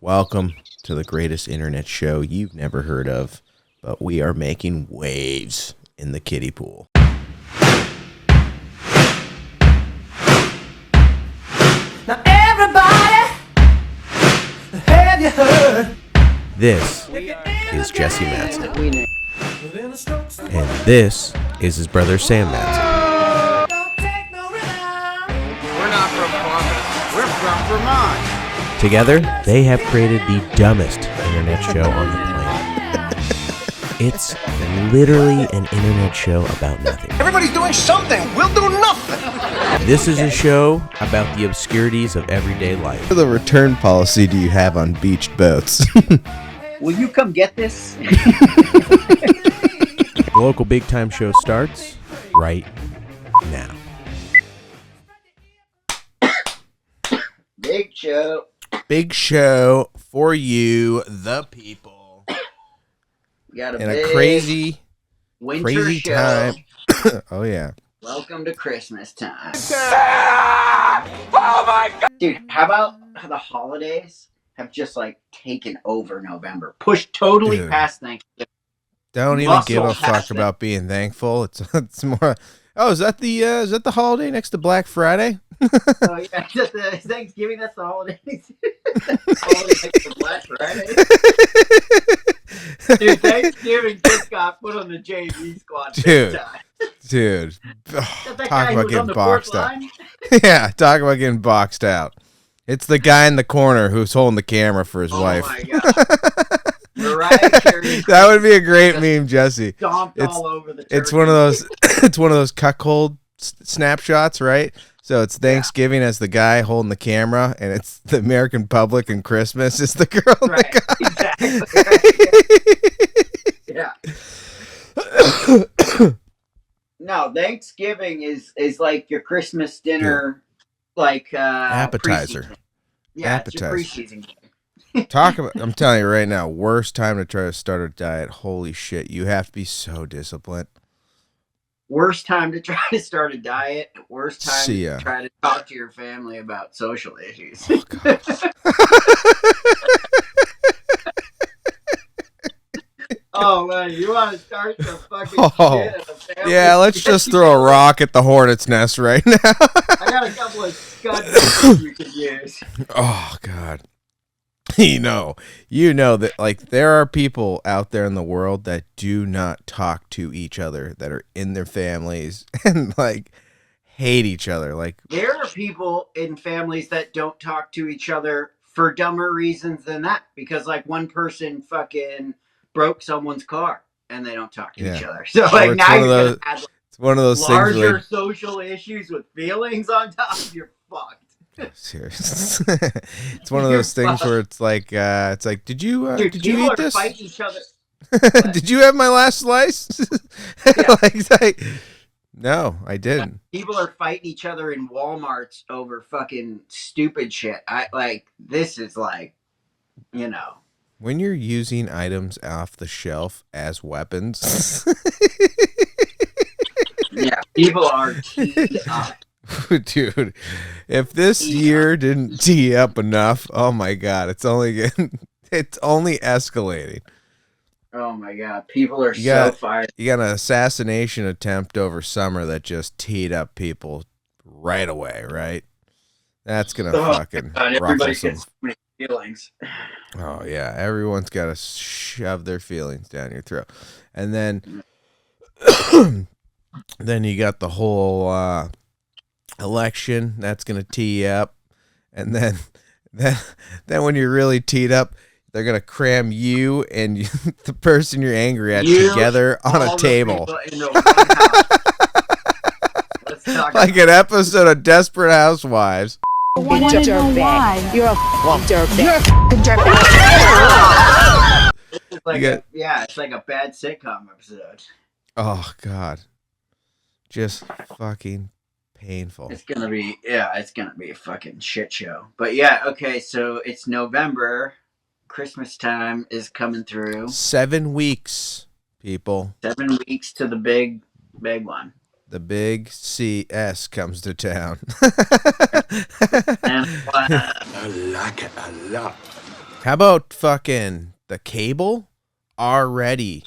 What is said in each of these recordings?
Welcome to the greatest internet show you've never heard of, but we are making waves in the kiddie pool. Now everybody, have you heard? This is Jesse Matson. And this is his brother Sam Matson. We're not from Columbus. We're from Vermont. Together, they have created the dumbest internet show on the planet. It's literally an internet show about nothing. Everybody's doing something. We'll do nothing. This is a show about the obscurities of everyday life. What the return policy do you have on beached boats? Will you come get this? The local big time show starts right now. Big show. Big show for you, the people. We got a In big a crazy winter show. time. Oh, yeah. Welcome to Christmas time. Oh my God. Dude, how about how the holidays have just like taken over November? Pushed totally Dude. past Thanksgiving. Don't even give a Muscle fuck past it. about being thankful. It's more. Oh, is that the holiday next to Black Friday? Oh yeah, that's the Thanksgiving, that's the holidays. Holidays like the Black Friday. Dude, Thanksgiving just got put on the JV squad. Dude. big time. Dude, That's that talk guy who about was on getting the fourth boxed out. line. Yeah, talk about getting boxed out. It's the guy in the corner who's holding the camera for his wife. Oh my God. Mariah Carey That would be a great meme, Jesse. stomped It's- all over the It's turkey. one of those. It's one of those cuckold snapshots, right? So it's Thanksgiving as the guy holding the camera, and it's the American public, and Christmas is the girl. and Right, the exactly. Yeah. No, Thanksgiving is like your Christmas dinner, like Appetizer. preseason. Yeah, it's your Appetizer. preseason game. Talk about. I'm telling you right now, worst time to try to start a diet. Holy shit, you have to be so disciplined. Worst time to try to start a diet. Worst time See ya. to try to talk to your family about social issues. Oh man, you want to start the fucking Oh, shit at a family? Yeah, let's just throw a rock at the hornet's nest right now. I got a couple of scud we could use. Oh God. You know that like there are people out there in the world that do not talk to each other, that are in their families and like hate each other. Like, There are people in families that don't talk to each other for dumber reasons than that. Because like one person fucking broke someone's car and they don't talk to each Yeah. other. So Or like it's now one of you're those- gonna add it's one of those things larger where social issues with feelings on top. You're fucked. serious. It's one of those things where it's like did you Dude, did you people eat are this? fighting each other. Did you have my last slice? Yeah. like, no, I didn't. People are fighting each other in Walmarts over fucking stupid shit. I like this is like, you know. When you're using items off the shelf as weapons, Yeah, people are teed up. dude, if this year didn't tee up enough, oh my God, it's only escalating. Oh my God, people are You so got- fired. You got an assassination attempt over summer that just teed up people right away, right? That's gonna fucking God, ruffle everybody some. gets so many feelings. Oh yeah, everyone's got to shove their feelings down your throat, and then then you got the whole election that's gonna tee you up, and then when you're really teed up, they're gonna cram you and the person you're angry at You, together on all a the table, people into one house. Let's talk like an episode of Desperate Housewives. Dirtbag. You're a dirtbag. You're a dirtbag. It's like You got- it's like a bad sitcom episode. Oh God, just fucking painful. It's gonna be a fucking shit show. But yeah, okay, so it's November. Christmas time is coming through. 7 weeks, people. 7 weeks to the big one. The big CS comes to town. And I like it a lot. How about fucking the cable already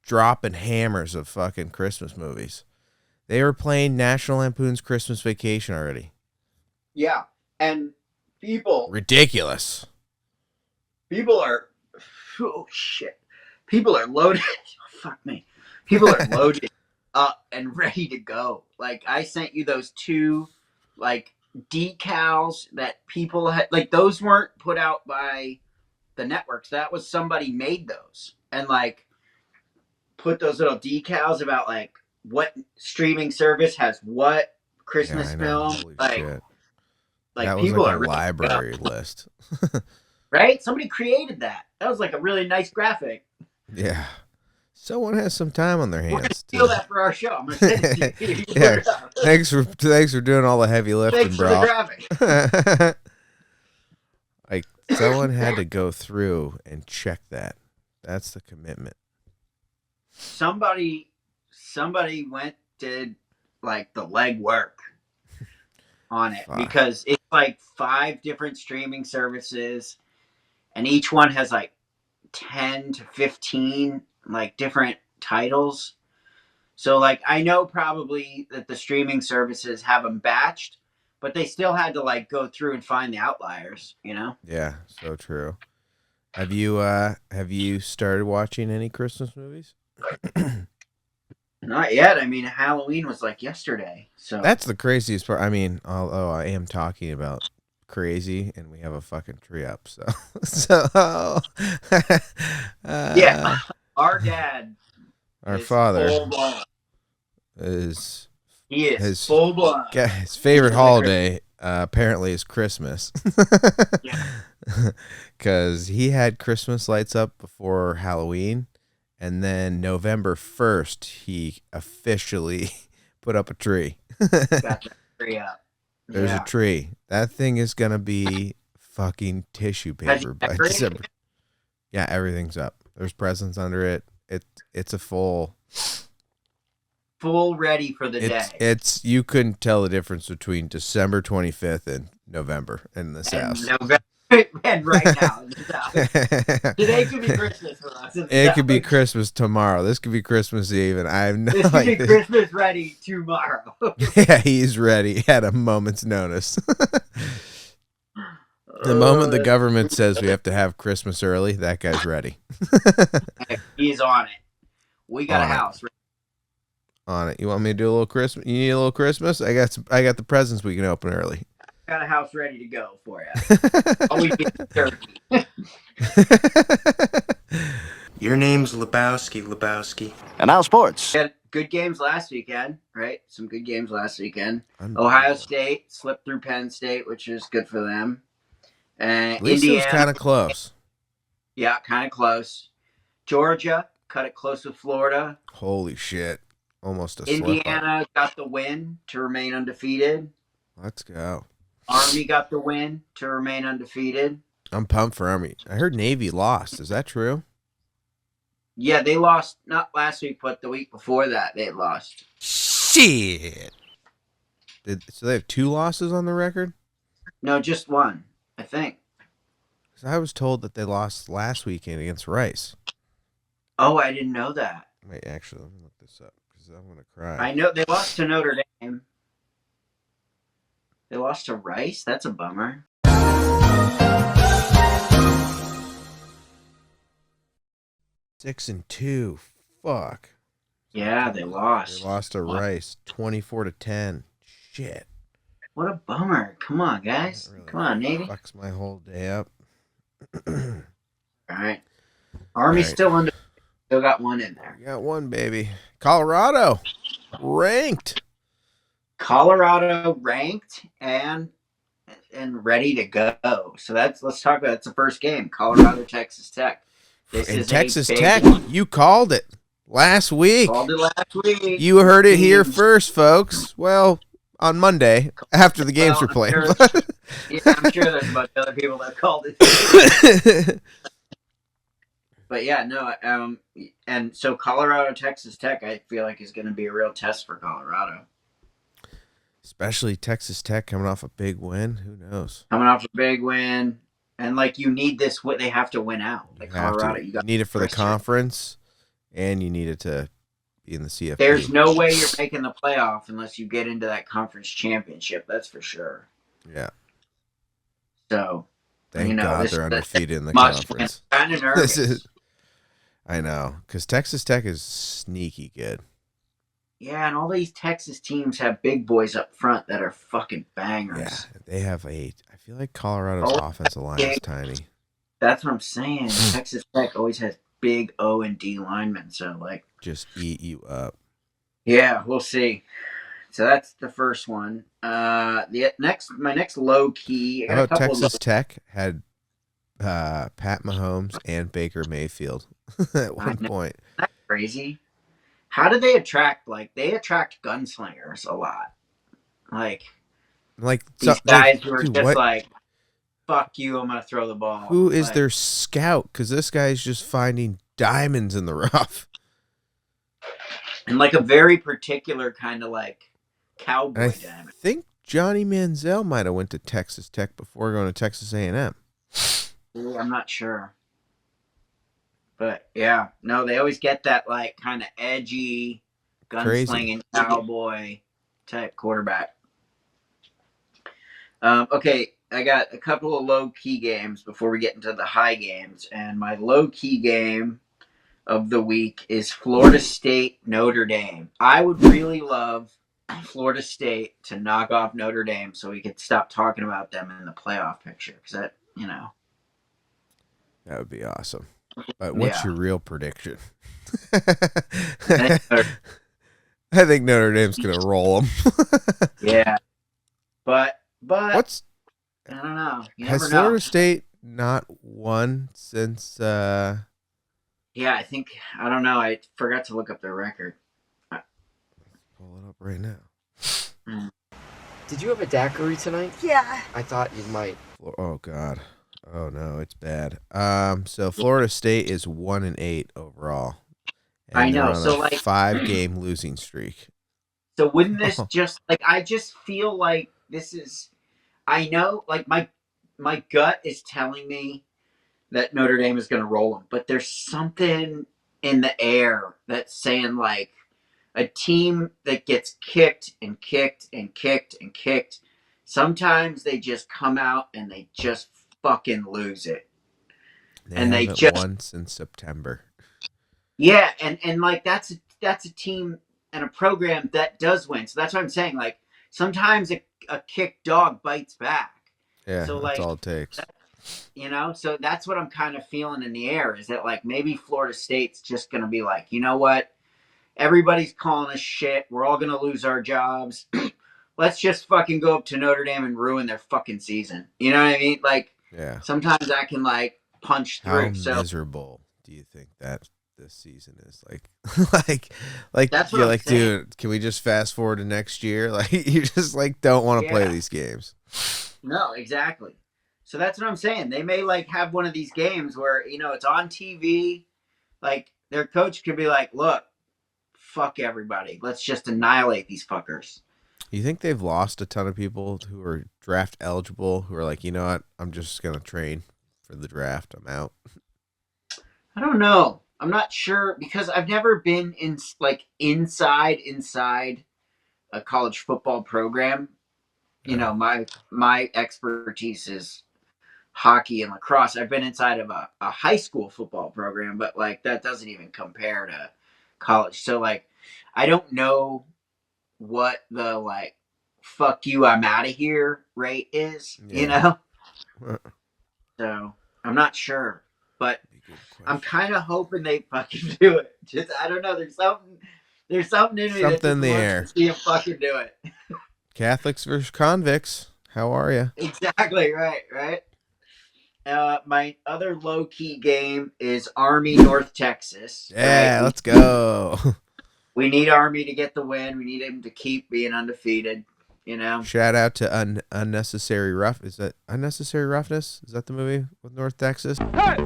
dropping hammers of fucking Christmas movies? They were playing National Lampoon's Christmas Vacation already. Yeah, and ridiculous. People are, oh shit. People are loaded. Fuck me. People are loaded up and ready to go. Like, I sent you those 2, like, decals that people had. Like, those weren't put out by the networks. That was somebody made those and, like, put those little decals about, like, what streaming service has what Christmas film. Holy like, shit. like That was people like are a library list. right? Somebody created that. That was like a really nice graphic. Yeah. Someone has some time on their We're gonna hands. steal that for our show. I'm gonna send it to you. Yeah. Thanks for doing all the heavy lifting, Thanks for bro. the graphic. Like, someone had to go through and check that. That's the commitment. Somebody did like the legwork on it. Because it's like 5 different streaming services, and each one has like 10 to 15 like different titles. So like, I know probably that the streaming services have them batched, but they still had to like go through and find the outliers, you know? Yeah, so true. Have you started watching any Christmas movies? Not yet. I mean, Halloween was like yesterday. So That's the craziest part. I mean, although I am talking about crazy and we have a fucking tree up, so yeah. Our dad, our is father full blown. is He is his full blown. his favorite holiday apparently is Christmas. Yeah. Because he had Christmas lights up before Halloween, and then November 1st he officially put up a tree. Got that tree up. There's a tree. That thing is gonna be fucking tissue paper by December. Yeah, everything's up. There's presents under it. It's a full ready for the day. It's you couldn't tell the difference between December 25th and November in this house. November, and right now in this house. Today could be Christmas for us. It could be Christmas tomorrow. This could be Christmas Eve, and I have no This could be idea. Christmas ready tomorrow. Yeah, he's ready at a moment's notice. The moment the government says we have to have Christmas early, that guy's ready. He's on it. We got On a it. house. On it. You want me to do a little Christmas? You need a little Christmas? I got the presents we can open early. Got a house ready to go for you. Always get turkey. Your name's Lebowski. And now sports. We had good games last weekend, right? Some good games last weekend. Ohio State slipped through Penn State, which is good for them. And At least Indiana, it was kind of close. yeah, kind of close. Georgia cut it close with Florida. Holy shit. Almost a slip up. Indiana got the win to remain undefeated. Let's go. Army got the win to remain undefeated. I'm pumped for Army. I heard Navy lost. Is that true? Yeah, they lost not last week, but the week before that they lost. Shit. So they have 2 losses on the record? No, just one, I think. 'Cause I was told that they lost last weekend against Rice. Oh, I didn't know that. Wait, actually, let me look this up because I'm going to cry. I know they lost to Notre Dame. They lost to Rice? That's a bummer. 6-2. Fuck. Yeah, they lost. They lost to Rice 24-10. Shit. What a bummer. Come on, guys. That really Come on, Navy. fucks my whole day up. All right. Army's still under. Still got one in there. We got one, baby. Colorado. Ranked. Colorado ranked and ready to go. So let's talk about that's the first game. Colorado, Texas Tech. This In is Texas a big Tech, one. you called it last week. Called it last week. You heard it here first, folks. Well, on Monday, after the games were played. Yeah, I'm sure there's a bunch of other people that called it. But yeah, no, and so Colorado, Texas Tech, I feel like is going to be a real test for Colorado. Especially Texas Tech coming off a big win. Who knows? Coming off a big win, And like you need this, what they have to win out. Like Colorado, You need it for the conference, and you need it to be in the CFP. There's no way you're making the playoff unless you get into that conference championship. That's for sure. Yeah. So, thank God they're undefeated in the conference. I'm kind of nervous. I know, because Texas Tech is sneaky good. Yeah, and all these Texas teams have big boys up front that are fucking bangers. Yeah, they have I feel like Colorado's offensive line is tiny. That's what I'm saying. Texas Tech always has big O and D linemen, so like just eat you up. Yeah, we'll see. So that's the first one. My next low key. How about Texas Tech had Pat Mahomes and Baker Mayfield at one point? That's crazy. How do they attract? Like they attract gunslingers a lot. Like these guys who are just like, "Fuck you, I'm gonna throw the ball." Who is their scout? Because this guy's just finding diamonds in the rough. And like a very particular kind of like cowboy diamond. I think Johnny Manziel might have went to Texas Tech before going to Texas A&M. I'm not sure. But yeah, no, they always get that like kind of edgy, gunslinging cowboy type quarterback. Okay, I got a couple of low key games before we get into the high games, and my low key game of the week is Florida State Notre Dame. I would really love Florida State to knock off Notre Dame so we could stop talking about them in the playoff picture, because that, you know, that would be awesome. But what's your real prediction? I think Notre Dame's gonna roll them. Yeah, but I don't know. Has Florida State not won since? Yeah, I think I don't know. I forgot to look up their record. Pull it up right now. Did you have a daiquiri tonight? Yeah. I thought you might. Oh God. Oh no, it's bad. So Florida State is 1-8 overall. And I know. On so a like 5-game losing streak. So wouldn't this just like I just feel like this is? I know, like my gut is telling me that Notre Dame is going to roll them, but there's something in the air that's saying like a team that gets kicked and kicked and kicked and kicked. Sometimes they just come out and they just fucking lose it. They just won since September. Yeah, and like that's a team and a program that does win. So that's what I'm saying. Like sometimes a kicked dog bites back. Yeah, so that's like, all it takes. You know, so that's what I'm kind of feeling in the air is that like maybe Florida State's just going to be like, you know what? Everybody's calling us shit. We're all going to lose our jobs. Let's just fucking go up to Notre Dame and ruin their fucking season. You know what I mean? Like, yeah. Sometimes I can like punch through. How miserable do you think that this season is? Like that's what you're I'm like, saying. Dude, can we just fast forward to next year? Like you just like don't want to play these games. No, exactly. So that's what I'm saying. They may like have one of these games where, you know, it's on TV. Like their coach could be like, look, fuck everybody. Let's just annihilate these fuckers. You think they've lost a ton of people who are draft eligible who are like, you know what? I'm just going to train for the draft. I'm out. I don't know. I'm not sure because I've never been in like inside a college football program. You know, my expertise is hockey and lacrosse. I've been inside of a high school football program, but like that doesn't even compare to college. So like, I don't know what the like, fuck you, I'm out of here rate is, you know? So I'm not sure, but I'm kind of hoping they fucking do it. Just, I don't know. There's something in me that in the air. To see him fucking do it. Catholics versus convicts. How are you? Exactly. Right. My other low-key game is Army North Texas. Yeah, let's go. We need Army to get the win. We need him to keep being undefeated, you know? Shout out to Unnecessary Rough. Is that Unnecessary Roughness? Is that the movie with North Texas?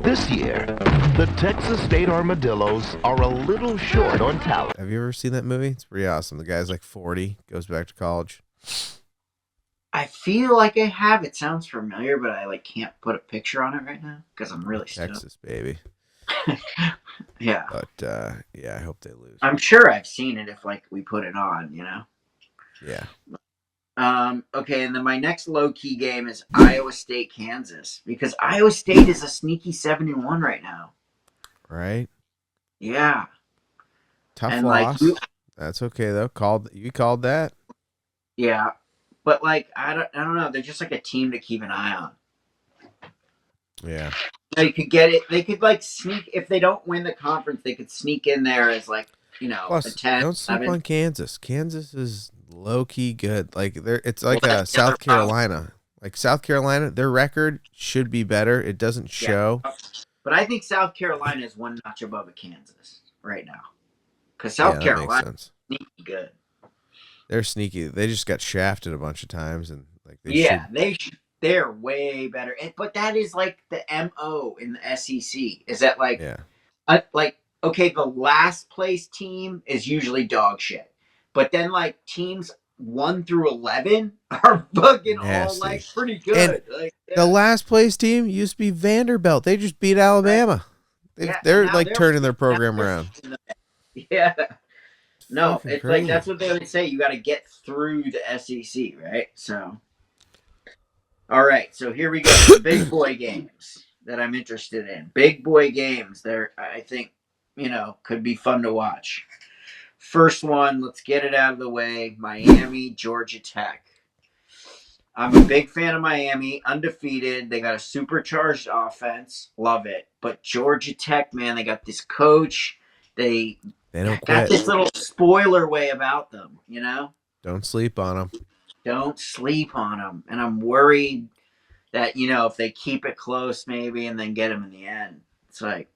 This year, the Texas State Armadillos are a little short on talent. Have you ever seen that movie? It's pretty awesome. The guy's like 40, goes back to college. I feel like I have. It sounds familiar, but I like can't put a picture on it right now because I'm really stoked. Texas, baby. Yeah. But yeah, I hope they lose. I'm sure I've seen it if like we put it on, you know. Yeah. Okay, and then my next low key game is Iowa State, Kansas, because Iowa State is a sneaky 7-1 right now. Right. Yeah. Tough And loss. like That's okay though. You called that. yeah, but like I don't know. They're just like a team to keep an eye on. Yeah. They could get it. They could like sneak if they don't win the conference. They could sneak in there as like Plus, a 10. don't sleep 11. on Kansas. Kansas is low key good. Like it's like Well, South Carolina. Like South Carolina, their record should be better. It doesn't show. Yeah. But I think South Carolina is one notch above a Kansas right now because South That makes Carolina sense. is sneaky good. They're sneaky. They just got shafted a bunch of times, and like they're way better. But that is like the MO in the SEC. Is that like okay, the last place team is usually dog shit, but then like teams 1 through 11 are fucking all like pretty good. And the last place team used to be Vanderbilt. They just beat Alabama. Right. They're like turning their program around. Yeah. No, it's crazy. like that's what they would say. You got to get through the SEC, right? So, all right. So here we go. The big boy games that I'm interested in. Big boy games. They're, I think, could be fun to watch. First one. Let's get it out of the way. Miami, Georgia Tech. I'm a big fan of Miami. Undefeated. They got a supercharged offense. Love it. But Georgia Tech, man, they got this coach. They don't got quit. this little spoiler way about them, Don't sleep on them. Don't sleep on them. And I'm worried that, if they keep it close maybe and then get them in the end. It's like,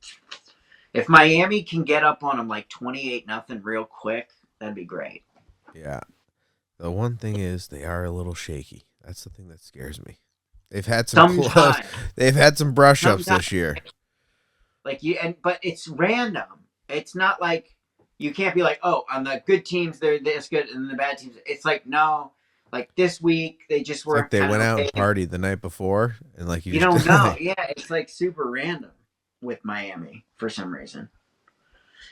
if Miami can get up on them like 28-0 real quick, that'd be great. Yeah. The one thing is they are a little shaky. That's the thing that scares me. They've had some they've had some brush ups this year. But it's random. It's not like you can't be like, oh, on the good teams they're this good, and the bad teams. It's like no, like this week they just were. Like they went out and partied the night before, and like you don't know. Yeah, it's like super random with Miami for some reason.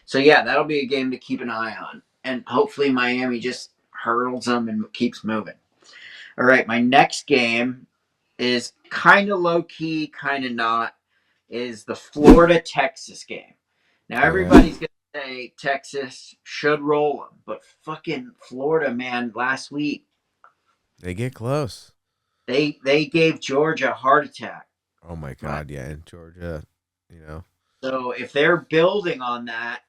So yeah, that'll be a game to keep an eye on, and hopefully Miami just hurdles them and keeps moving. All right, my next game is kind of low key, kind of not. Is the Florida-Texas game. Now everybody's gonna say Texas should roll them, but fucking Florida, man, last week they get close. They gave Georgia a heart attack. Oh my God, yeah, in Georgia, So if they're building on that,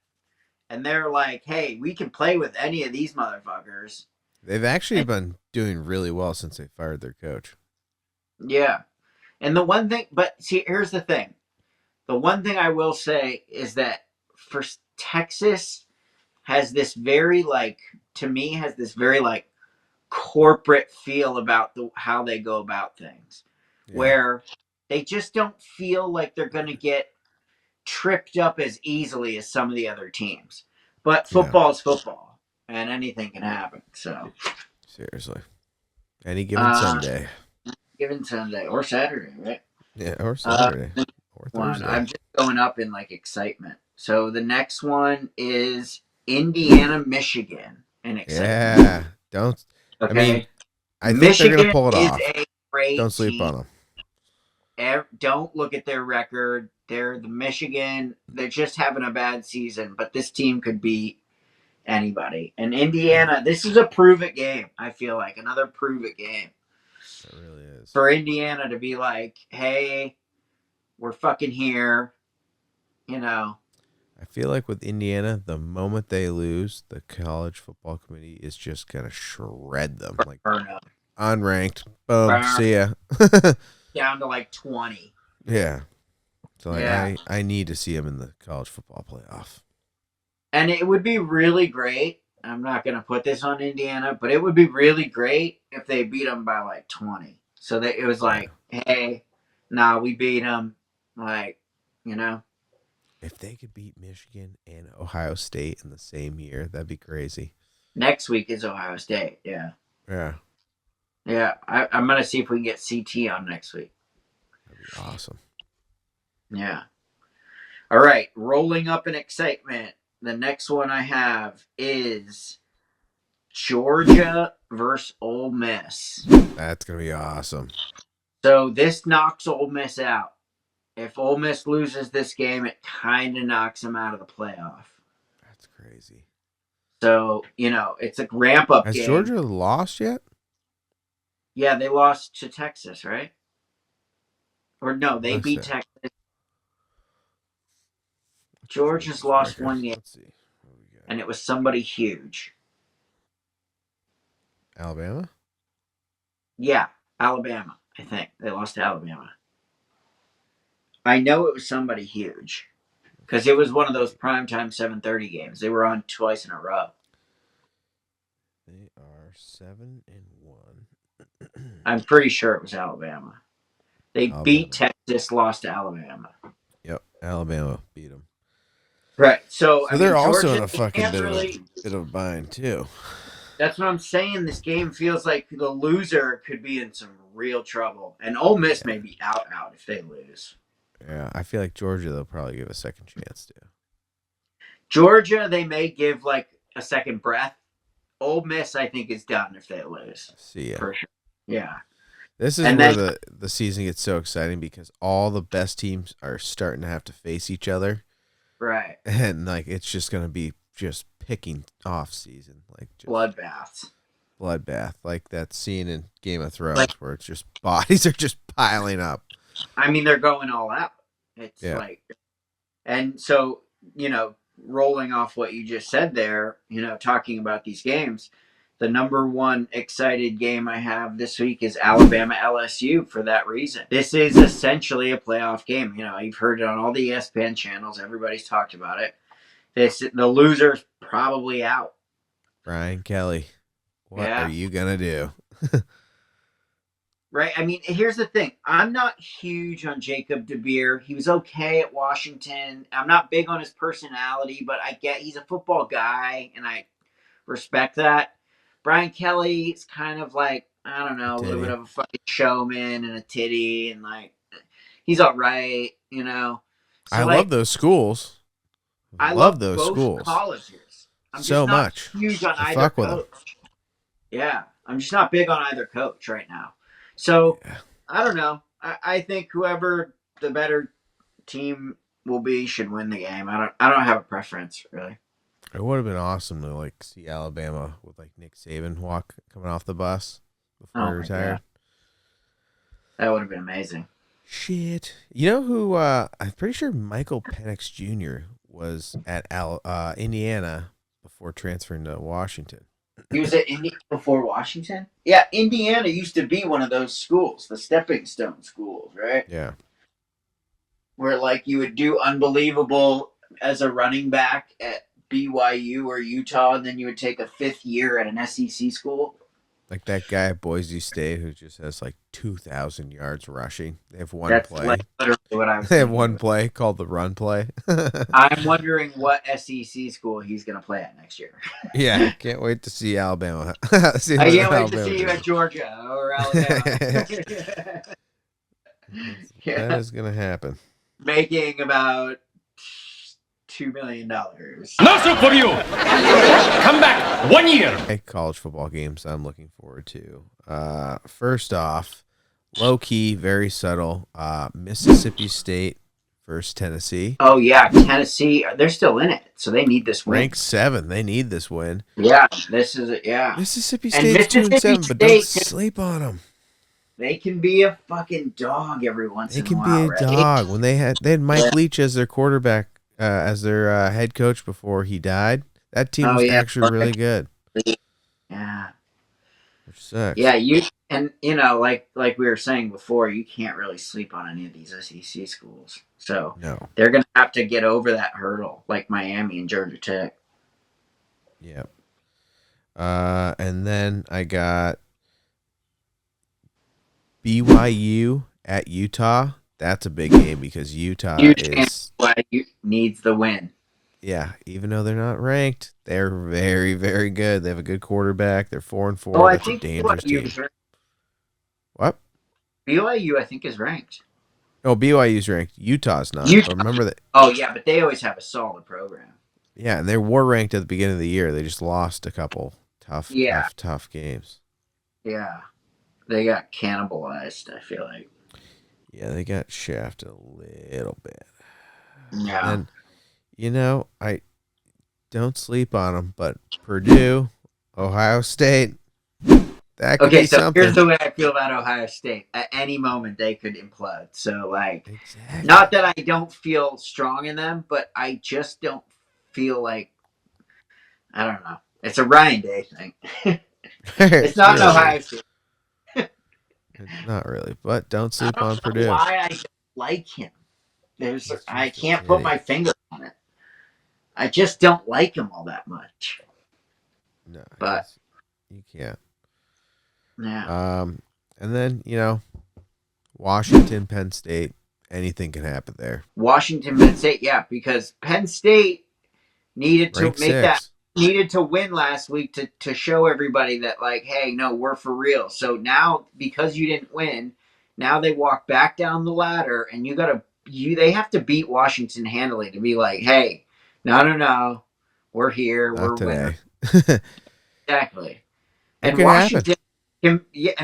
and they're like, hey, we can play with any of these motherfuckers. They've actually been doing really well since they fired their coach. Yeah. And the one thing, but see, here's the thing. The one thing I will say is that for Texas has this very corporate feel about how they go about things, where they just don't feel like they're going to get tripped up as easily as some of the other teams. But football is football, and anything can happen. So seriously, any given Sunday. Given Sunday or Saturday, right? Yeah, or Saturday or Thursday. I'm just going up in like excitement. So the next one is Indiana, Michigan, and excitement. Yeah, don't. Okay. I mean, I think Michigan they're gonna pull it is off. a great Don't sleep team. on them. Don't look at their record. They're the Michigan. They're just having a bad season, but this team could beat anybody. And Indiana, this is a prove it game. I feel like another prove it game. It really is. For Indiana to be like, hey, we're fucking here. I feel like with Indiana, the moment they lose, the college football committee is just gonna shred them. Like unranked. Boom. See ya. Down to like 20. Yeah. So I need to see them in the college football playoff. And it would be really great. I'm not going to put this on Indiana, but it would be really great if they beat them by like 20. So that it was like, hey, we beat them. Like, If they could beat Michigan and Ohio State in the same year, that'd be crazy. Next week is Ohio State. Yeah. Yeah. Yeah, I'm gonna see if we can get CT on next week. That'd be awesome. Yeah. All right, rolling up in excitement. The next one I have is Georgia versus Ole Miss. That's gonna be awesome. So this knocks Ole Miss out. If Ole Miss loses this game, it kind of knocks them out of the playoff. That's crazy. So, it's a ramp up Has game. Georgia lost yet? Yeah, they lost to Texas, right? Or no, they beat Texas. Georgia's lost one game. Let's see. And it was somebody huge. Alabama? Yeah, Alabama, I think. They lost to Alabama. I know it was somebody huge. Because it was one of those primetime 7:30 games. They were on twice in a row. They are 7-1. I'm pretty sure it was Alabama. They beat Texas, lost to Alabama. Yep, Alabama beat them. Right. So they're also Georgia, in a fucking bit of a bind too. That's what I'm saying. This game feels like the loser could be in some real trouble, and Ole Miss may be out if they lose. Yeah, I feel like Georgia they'll probably give a second chance to. Georgia, they may give like a second breath. Ole Miss, I think, is done if they lose. See ya. For sure. Yeah. This is where the season gets so exciting because all the best teams are starting to have to face each other. Right. And like it's just gonna be just picking off season. Like just bloodbath. Like that scene in Game of Thrones where it's just bodies are just piling up. I mean, they're going all out. It's and so, rolling off what you just said there, talking about these games, the number one excited game I have this week is Alabama LSU for that reason. This is essentially a playoff game. You've heard it on all the ESPN channels. Everybody's talked about it. The loser's probably out. Brian Kelly, what are you going to do? Right. I mean, here's the thing. I'm not huge on Jacob DeBeer. He was okay at Washington. I'm not big on his personality, but I get he's a football guy, and I respect that. Brian Kelly is kind of like, I don't know, a little bit of a fucking showman and a titty, and like, he's all right, So, I love those schools. I love those both schools. Colleges. I'm so just not much. Huge on I either fuck with coach. them. Yeah, I'm just not big on either coach right now. So, I don't know. I think whoever the better team will be should win the game. I don't have a preference, really. It would have been awesome to like see Alabama with like Nick Saban coming off the bus before he retired. God. That would have been amazing. Shit. You know who I'm pretty sure Michael Penix Jr. was at Indiana before transferring to Washington. He was at Indiana before Washington? Yeah, Indiana used to be one of those schools, the stepping stone schools, right? Yeah. Where, like, you would do unbelievable as a running back at BYU or Utah, and then you would take a fifth year at an SEC school. Like that guy at Boise State who just has, like, 2,000 yards rushing. They have one That's play. Like literally what I was They have one play called the run play. I'm wondering what SEC school he's going to play at next year. Yeah, can't wait to see Alabama. I can't wait to see you at Georgia or Alabama. That is going to happen. Making about $2 million. Nothing for you. Come back 1 year. College football games I'm looking forward to. First off, low key, very subtle. Mississippi State versus Tennessee. Oh yeah, Tennessee. They're still in it, so they need this win. Ranked 7. They need this win. Yeah, this is it. Yeah. Mississippi State's 2-7, but don't sleep on them. They can be a fucking dog every once in a while. They can be a dog. When they had Mike Leach as their quarterback, as their head coach before he died. That team was actually really good. Yeah. Which sucks. Yeah, like we were saying before, you can't really sleep on any of these SEC schools. So they're gonna have to get over that hurdle, like Miami and Georgia Tech. Yep. And then I got BYU at Utah. That's a big game because Utah needs the win. Yeah, even though they're not ranked, they're very, very good. They have a good quarterback. They're 4-4. Oh, That's a dangerous team. What? BYU, I think, is ranked. Oh, BYU's ranked. Utah's not. Utah. But remember that. Oh, yeah, but they always have a solid program. Yeah, and they were ranked at the beginning of the year. They just lost a couple tough games. Yeah. They got cannibalized, I feel like. Yeah, they got shafted a little bit. Yeah. And, I don't sleep on them, but Purdue, Ohio State, that could be something. Here's the way I feel about Ohio State. At any moment, they could implode. So, not that I don't feel strong in them, but I just don't feel like, I don't know. It's a Ryan Day thing. It's not an Ohio State. Not really, but don't sleep on Purdue. Purdue. Why I don't like him? I can't put my finger on it. I just don't like him all that much. No, but you can't. Yeah. And then Washington, Penn State, anything can happen there. Washington, Penn State, yeah, because Penn State needed to needed to win last week to show everybody that, hey, no, we're for real. So now, because you didn't win, now they walk back down the ladder, and they have to beat Washington handily to be like, hey, no, we're here, Not we're today. winners. Exactly. And Washington,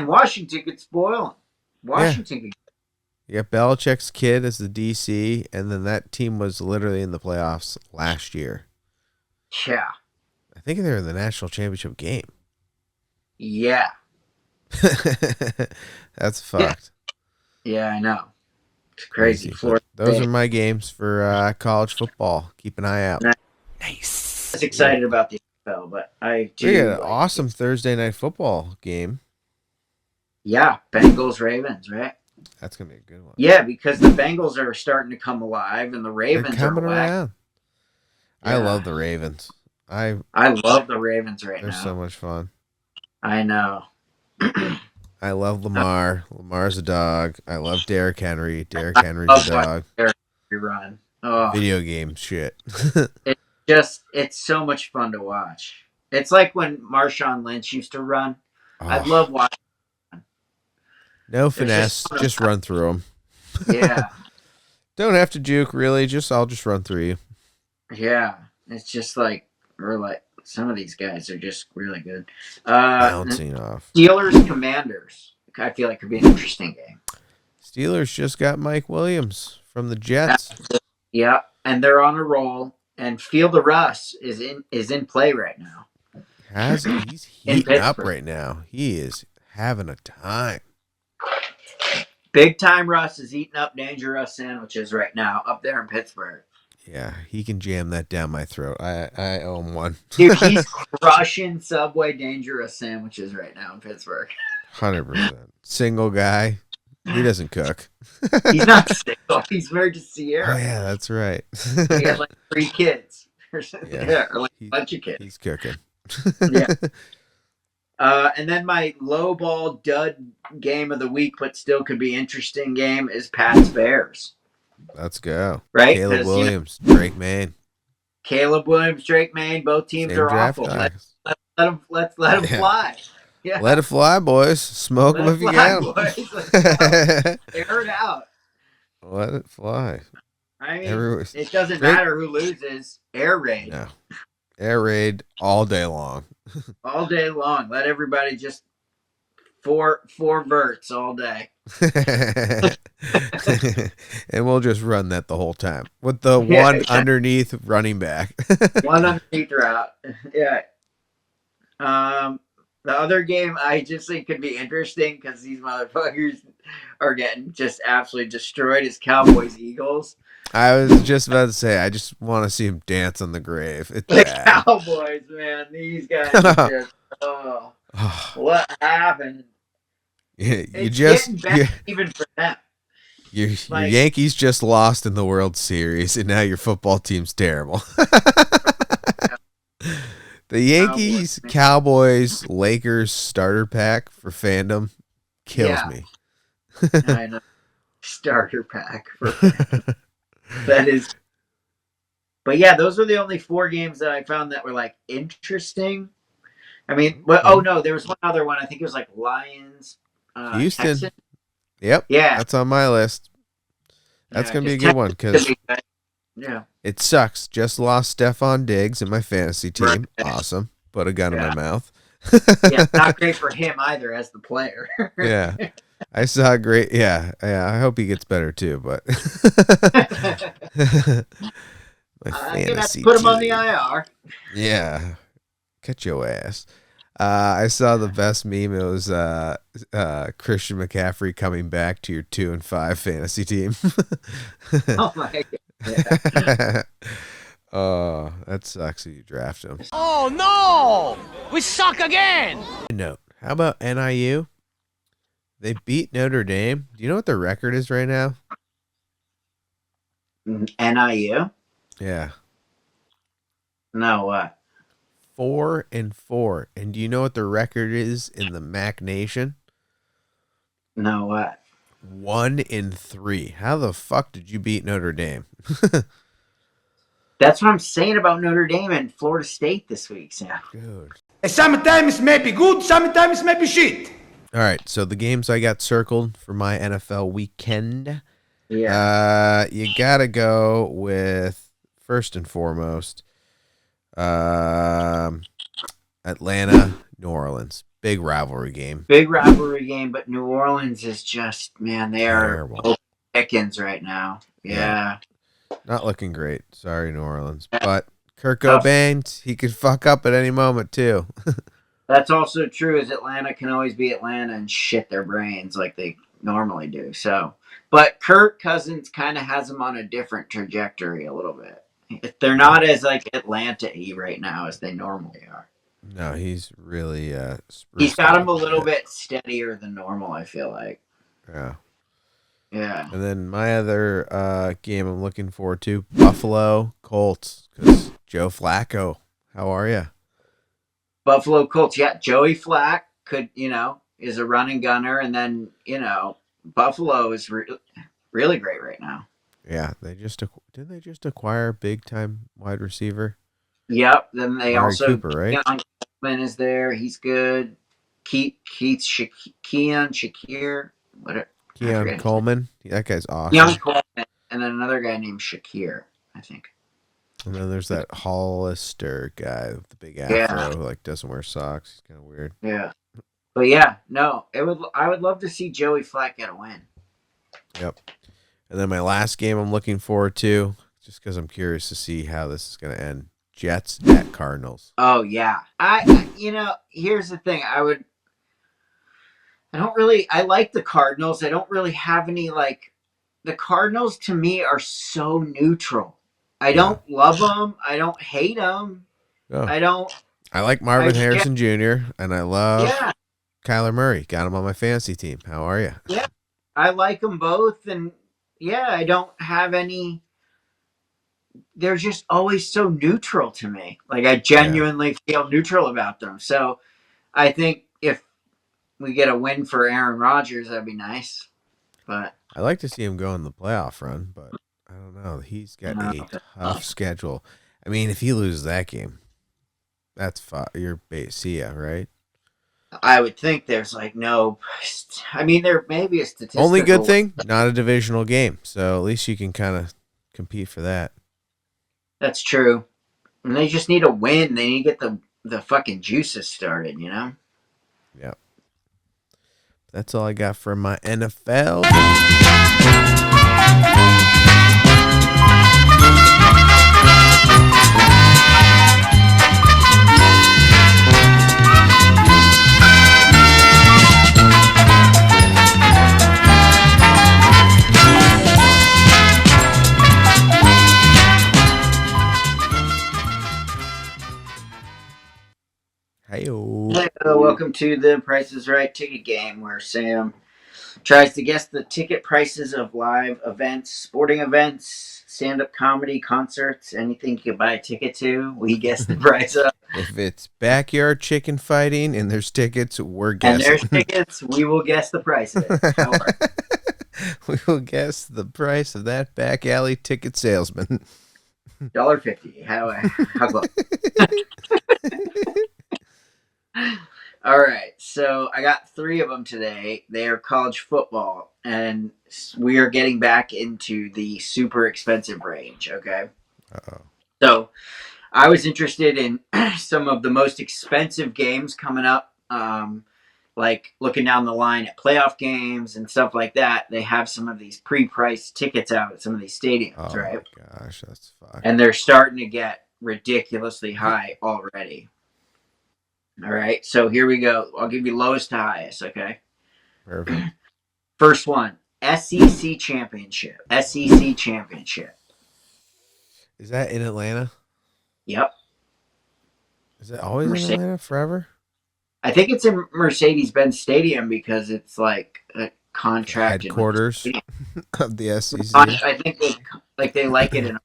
Washington could spoil them. Washington could. You got Belichick's kid as the DC, and then that team was literally in the playoffs last year. Yeah. I think they were in the national championship game. Yeah. That's fucked. Yeah, I know. It's crazy. Those are my games for college football. Keep an eye out. Nice. I was excited about the NFL, but I do. We got an awesome Thursday night football game. Yeah, Bengals Ravens, right? That's gonna be a good one. Yeah, because the Bengals are starting to come alive, and the Ravens They're coming are around. Yeah. I love the Ravens. I love the Ravens right now. They're so much fun. I know. I love Lamar. Lamar's a dog. I love Derrick Henry. Derrick Henry's a dog. Derrick Henry run. Oh. Video game shit. It's so much fun to watch. It's like when Marshawn Lynch used to run. Oh. I love watching. No finesse, just run through them. Yeah. Don't have to juke, really. I'll just run through you. Yeah. It's just some of these guys are just really good. Bouncing off. Steelers Commanders. I feel like could be an interesting game. Steelers just got Mike Williams from the Jets. Yeah, and they're on a roll. And Field of Russ is in play right now. He's heating up right now. He is having a time. Big time Russ is eating up Danger Russ sandwiches right now up there in Pittsburgh. Yeah, he can jam that down my throat. I owe him one. Dude, he's crushing Subway Danger Russ sandwiches right now in Pittsburgh. 100%. Single guy. He doesn't cook. He's not single. He's married to Sierra. Oh, yeah, that's right. He got 3 kids. Or a bunch of kids. He's cooking. Yeah. And then my low ball dud game of the week, but still could be interesting game, is Pats Bears. Let's go. Right? Caleb Williams, Drake Maye. Caleb Williams, Drake Maye, both teams are awful. Let's let them fly. Yeah. Let it fly, boys. Smoke them if you can. Air it out. Let it fly. I mean, it doesn't matter who loses. Air raid. No. Air raid all day long. All day long. Let everybody just four verts all day. And we'll just run that the whole time with the one underneath running back. One underneath route. Yeah. The other game I just think could be interesting because these motherfuckers are getting just absolutely destroyed is Cowboys Eagles. I was just about to say, I just want to see him dance on the grave. It's the bad. Cowboys, man. These guys are just, what happened? You just even for them. Your Yankees just lost in the World Series, and now your football team's terrible. The Yankees, Cowboys, Lakers starter pack for fandom kills me. I know. Starter pack for fandom. That is. But yeah, those were the only 4 games that I found that were interesting. I mean, no, there was one other one. I think it was Lions, Houston. Texans? Yep. Yeah. That's on my list. That's going to be a good one because yeah, it sucks. Just lost Stephon Diggs in my fantasy team. Right. Awesome. Put a gun in my mouth. yeah, not great for him either as the player. Yeah. I saw great. Yeah. I hope he gets better too, but my I'm gonna have to fantasy put him on the team. IR. Yeah. Cut your ass. I saw the best meme. It was Christian McCaffrey coming back to your 2-5 fantasy team. Oh my god. Oh, that sucks if you draft him. Oh no! We suck again! Note, how about NIU? They beat Notre Dame. Do you know what their record is right now? NIU? Yeah. No, what? 4-4. And do you know what the record is in the MAC Nation? No, what? 1-3. How the fuck did you beat Notre Dame? That's what I'm saying about Notre Dame and Florida State this week, Sam. Dude. Sometimes may be good, sometimes may be shit. All right, so the games I got circled for my NFL weekend. Yeah. You gotta go with first and foremost, Atlanta, New Orleans, big rivalry game. Big rivalry game, but New Orleans is just, man, they are Terrible. Pickens right now. Yeah. Not looking great. Sorry, New Orleans, but Kirk Cobain, he could fuck up at any moment too. That's also true, is Atlanta can always be Atlanta and shit their brains like they normally do. So, but Kirk Cousins kind of has them on a different trajectory a little bit. They're not as like Atlanta-y right now as they normally are. No, he's really he's got him a little bit steadier than normal, I feel like. Yeah. Yeah. And then my other game I'm looking forward to, Buffalo Colts, because Joe Flacco. How are you? Buffalo Colts, yeah. Joey Flack is a running gunner, and then Buffalo is really great right now. Yeah, did they just acquire a big time wide receiver? Yep. Then they Amari also Cooper, right? Keon Coleman is there. He's good. Keon Shakir, whatever. Keon Coleman, that guy's awesome. Keon Coleman, and then another guy named Shakir, I think. And then there's that Hollister guy with the big afro who doesn't wear socks. He's kind of weird. Yeah. But yeah, no, I would love to see Joey Flack get a win. Yep. And then my last game I'm looking forward to, just because I'm curious to see how this is going to end. Jets at Cardinals. Oh yeah. Here's the thing. I like the Cardinals. I don't really have any the Cardinals to me are so neutral. I don't love them. I don't hate them. Oh. I like Marvin Harrison Jr. and I love Kyler Murray. Got him on my fantasy team. How are you? Yeah. I like them both, and I don't have any. They're just always so neutral to me. I genuinely feel neutral about them. So I think if we get a win for Aaron Rodgers, that'd be nice. But I like to see him go in the playoff run, but I don't know. He's got a tough schedule. I mean, if he loses that game, that's you're see ya, right? I would think there's no. I mean, there may be a statistical. Only good thing, not a divisional game, so at least you can kind of compete for that. That's true. And they just need a win. They need to get the fucking juices started, Yep. That's all I got for my NFL. Hello, welcome to the Price is Right ticket game, where Sam tries to guess the ticket prices of live events, sporting events, stand-up comedy, concerts, anything you could buy a ticket to. We guess the price of. If it's backyard chicken fighting and there's tickets, we're guessing. And there's tickets, we will guess the price of it. We will guess the price of that back alley ticket salesman. $1.50. How close? All right, so I got 3 of them today. They are college football, and we are getting back into the super expensive range. Okay, Uh-oh. so I was interested in some of the most expensive games coming up. Like looking down the line at playoff games and stuff like that. They have some of these pre-priced tickets out at some of these stadiums, Oh right? my gosh, that's fucked. And they're starting to get ridiculously high already. All right, so here we go. I'll give you lowest to highest, okay? Perfect. First one, SEC Championship. SEC Championship. Is that in Atlanta? Yep. Is it always in Atlanta forever? I think it's in Mercedes-Benz Stadium because it's like a contract headquarters of the SEC. I think they like it in a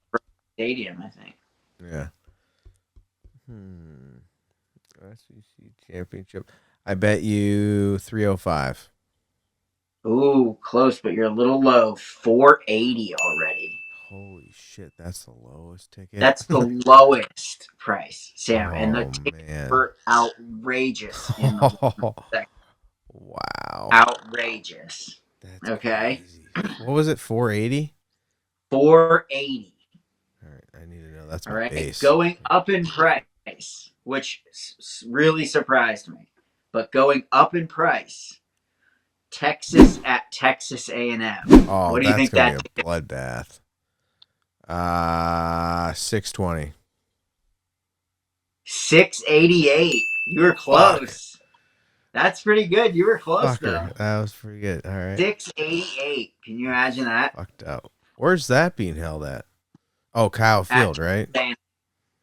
stadium, I think. Yeah. SEC Championship. I bet you 305. Ooh, close, but you're a little low. 480 already. Holy shit, that's the lowest ticket. That's the lowest price, Sam, Oh, and the tickets man. were outrageous in the section. Wow. Outrageous. That's okay. Crazy. What was it? 480? 480. All right, I need to know. That's all my right. base. Going up in price, which really surprised me, but going up in price. Texas at Texas A&M. Oh, what do you think that's that be a bloodbath. 620. 688. You were close. Fuck. That's pretty good. You were close, though. That was pretty good. All right. 688. Can you imagine that? Fucked up. Where's that being held at? Oh, Kyle Field, right?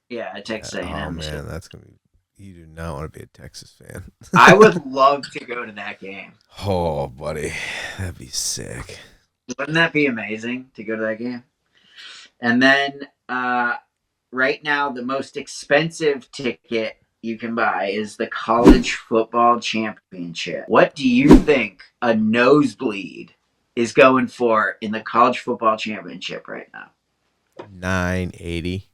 Yeah, at Texas A&M. Oh, man, that's going to be... You do not want to be a Texas fan. I would love to go to that game. Oh, buddy. That'd be sick. Wouldn't that be amazing to go to that game? And then right now, the most expensive ticket you can buy is the College Football Championship. What do you think a nosebleed is going for in the College Football Championship right now? $980.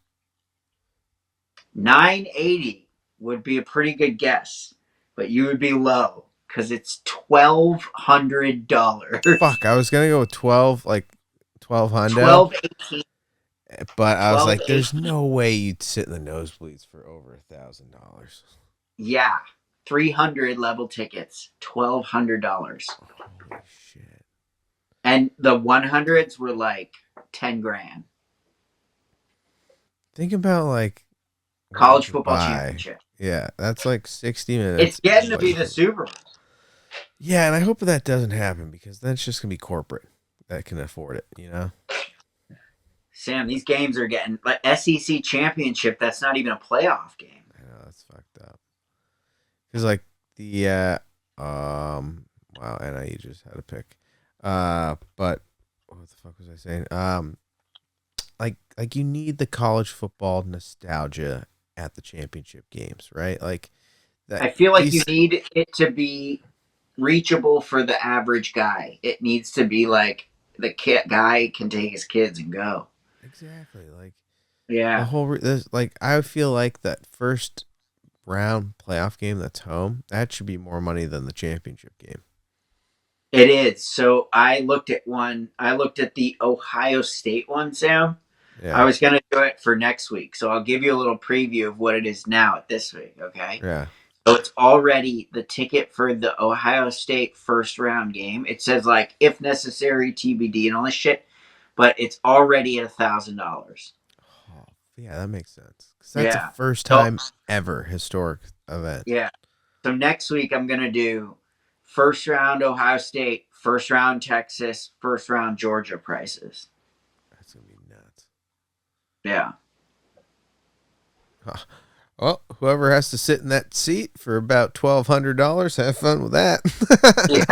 $980 would be a pretty good guess, but you would be low because it's $1,200. Fuck, I was gonna go with 12, like 1,200. 1218. But I was like, there's no way you'd sit in the nosebleeds for over $1,000. Yeah, 300 level tickets, $1,200. Holy shit! And the 100s were like 10 grand. Think about like College Football Championship. Yeah, that's like 60 minutes. It's getting to be the Super Bowl. Yeah, and I hope that doesn't happen because then it's just gonna be corporate that can afford it, you know. Sam, these games are getting like SEC Championship. That's not even a playoff game. I know, that's fucked up. Because like the wow, NIU just had a pick. But what the fuck was I saying? Like you need the college football nostalgia at the championship games, right? Like that. I feel like you need it to be reachable for the average guy. It needs to be like the guy can take his kids and go. Exactly. Like yeah. The whole I feel like that first round playoff game that's home, that should be more money than the championship game. It is. So I looked at the Ohio State one, Sam. Yeah. I was going to do it for next week. So I'll give you a little preview of what it is now at this week, okay? Yeah. So it's already the ticket for the Ohio State first round game. It says like, if necessary, TBD and all this shit, but it's already at $1,000. Oh, yeah, that makes sense. Because that's the first time ever historic event. Yeah. So next week I'm going to do first round Ohio State, first round Texas, first round Georgia prices. That's going to be nuts. Yeah. Well, whoever has to sit in that seat for about $1,200, have fun with that. Yeah.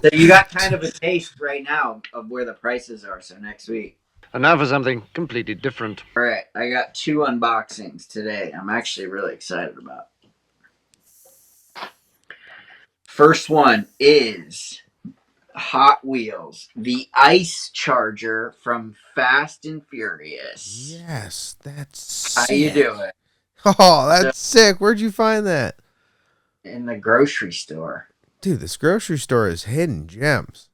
So you got kind of a taste right now of where the prices are. So next week. And now for something completely different. All right. I got 2 unboxings today. I'm actually really excited about. First one is Hot Wheels, the Ice Charger from Fast and Furious. Yes, that's sick. How you doing? Oh, that's sick. Where'd you find that? in the grocery store. Dude, this grocery store is hidden gems.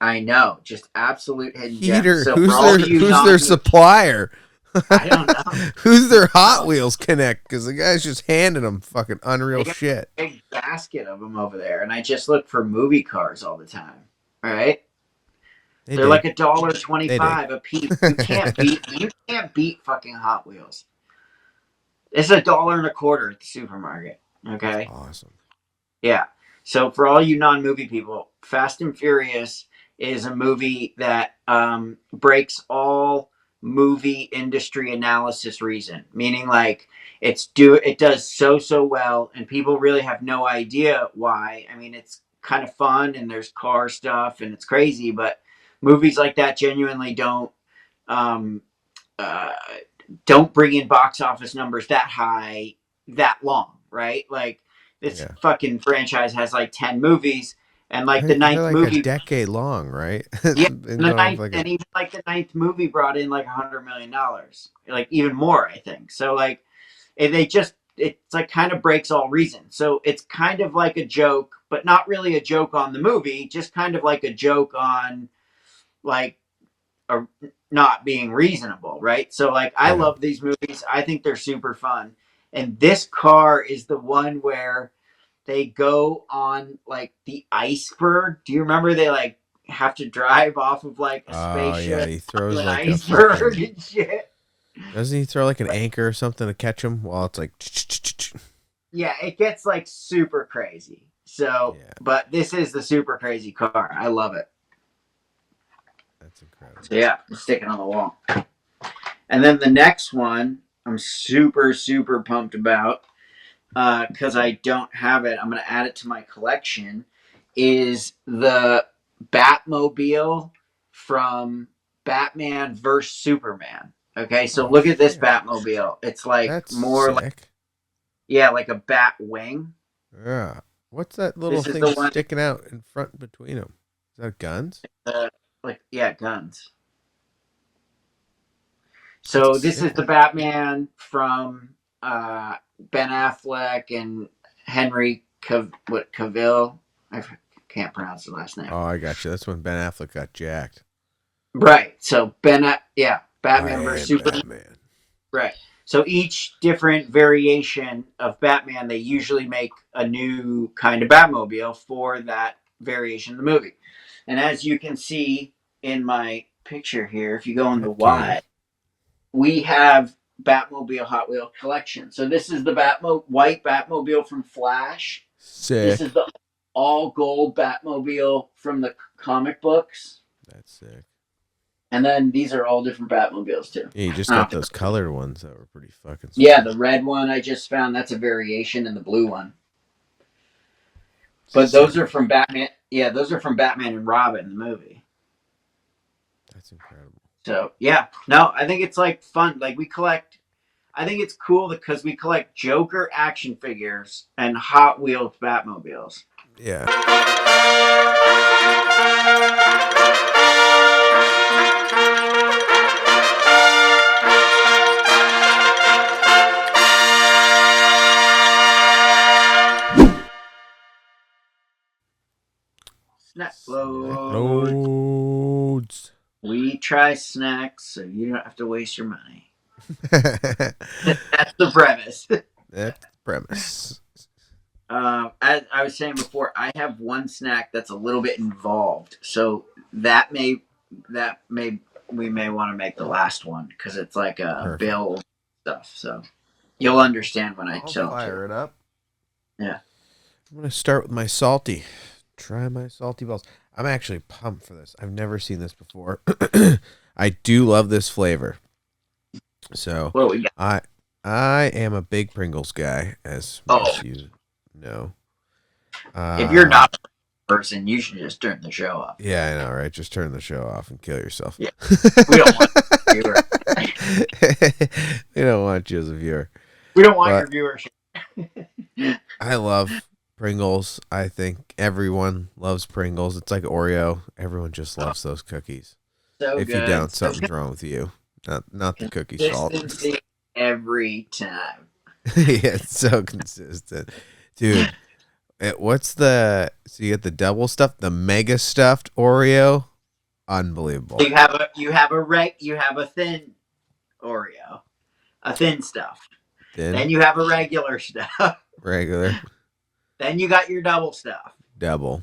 I know, just absolute hidden Peter, gems. So who's their supplier? I don't know. Who's their Hot Wheels Connect? Because the guy's just handing them fucking unreal shit. A big basket of them over there, and I just look for movie cars all the time. All right, they're like $1.25 a piece. You can't beat fucking Hot Wheels. It's $1.25 at the supermarket. Okay, that's awesome. Yeah. So for all you non-movie people, Fast and Furious is a movie that breaks all movie industry analysis reason, meaning like it does so well, and people really have no idea why. I mean, it's kind of fun, and there's car stuff, and it's crazy, but movies like that genuinely don't bring in box office numbers that high that long, right? Like this fucking franchise has like 10 movies. And like the ninth movie, a decade long, right? Yeah, and even like the ninth movie brought in like $100 million, like even more, I think. So like, it's like kind of breaks all reason. So it's kind of like a joke, but not really a joke on the movie, just kind of like a joke on like not being reasonable, right? So like, I love these movies. I think they're super fun, and this car is the one where they go on like the iceberg. Do you remember they like have to drive off of like a spaceship? Oh yeah, he throws like an iceberg and shit. Doesn't he throw like an anchor or something to catch him while it's like? Yeah, it gets like super crazy. So, but this is the super crazy car. I love it. That's incredible. So yeah, I'm sticking on the wall. And then the next one, I'm super pumped about. Because I don't have it, I'm going to add it to my collection, is the Batmobile from Batman vs. Superman. Okay, so look at this Batmobile. It's like like a bat wing. Yeah. What's that little thing sticking out in front between them? Is that guns? Guns. So this is the Batman from Ben Affleck and Henry Cavill. I can't pronounce the last name. Oh, I got you. That's when Ben Affleck got jacked. Right. So Batman versus Superman. Right. So each different variation of Batman, they usually make a new kind of Batmobile for that variation of the movie. And as you can see in my picture here, if you go on the Y, we have Batmobile Hot Wheel collection. So this is the white Batmobile from Flash. Sick. This is the all gold Batmobile from the comic books. That's sick. And then these are all different Batmobiles too. Yeah, you just got those colored ones that were pretty fucking sweet. Yeah, the red one I just found, that's a variation, and the blue one. But those are from Batman. Yeah, those are from Batman and Robin, the movie. That's incredible. So, yeah. No, I think it's like fun. Like I think it's cool because we collect Joker action figures and Hot Wheels Batmobiles. Yeah. Snack loads. We try snacks so you don't have to waste your money. That's the premise. That's the premise. As I was saying before, I have one snack that's a little bit involved, so we may want to make the last one because it's like a bill stuff. So you'll understand when I tell fire it up. Yeah, I'm gonna start with my salty. Try my salty balls. I'm actually pumped for this. I've never seen this before. I do love this flavor. So I am a big Pringles guy, as most of you know. If you're not a person, you should just turn the show off. Yeah, I know, right? Just turn the show off and kill yourself. Yeah. We don't want your viewer. We don't want you as a viewer. We don't want your viewership. I love Pringles. I think everyone loves Pringles. It's like Oreo. Everyone just loves those cookies. So if good. you don't, something's wrong with you. Not the cookies' fault. Every time. Yeah, it's so consistent. Dude, What's the? So you get the double stuffed, the mega stuffed Oreo. Unbelievable. You have a thin Oreo, a thin stuff. Thin? Then you have a regular stuff. Regular. Then you got your double stuff. Double.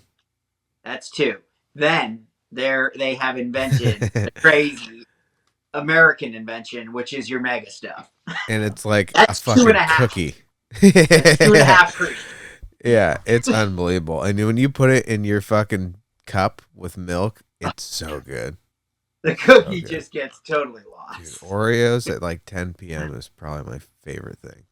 That's 2. Then they have invented the crazy American invention, which is your mega stuff. And it's like That's a fucking 2.5. cookie. That's 2.5 cream. Yeah, it's unbelievable. And when you put it in your fucking cup with milk, it's so good. The cookie just gets totally lost. Dude, Oreos at like 10 p.m. is probably my favorite thing.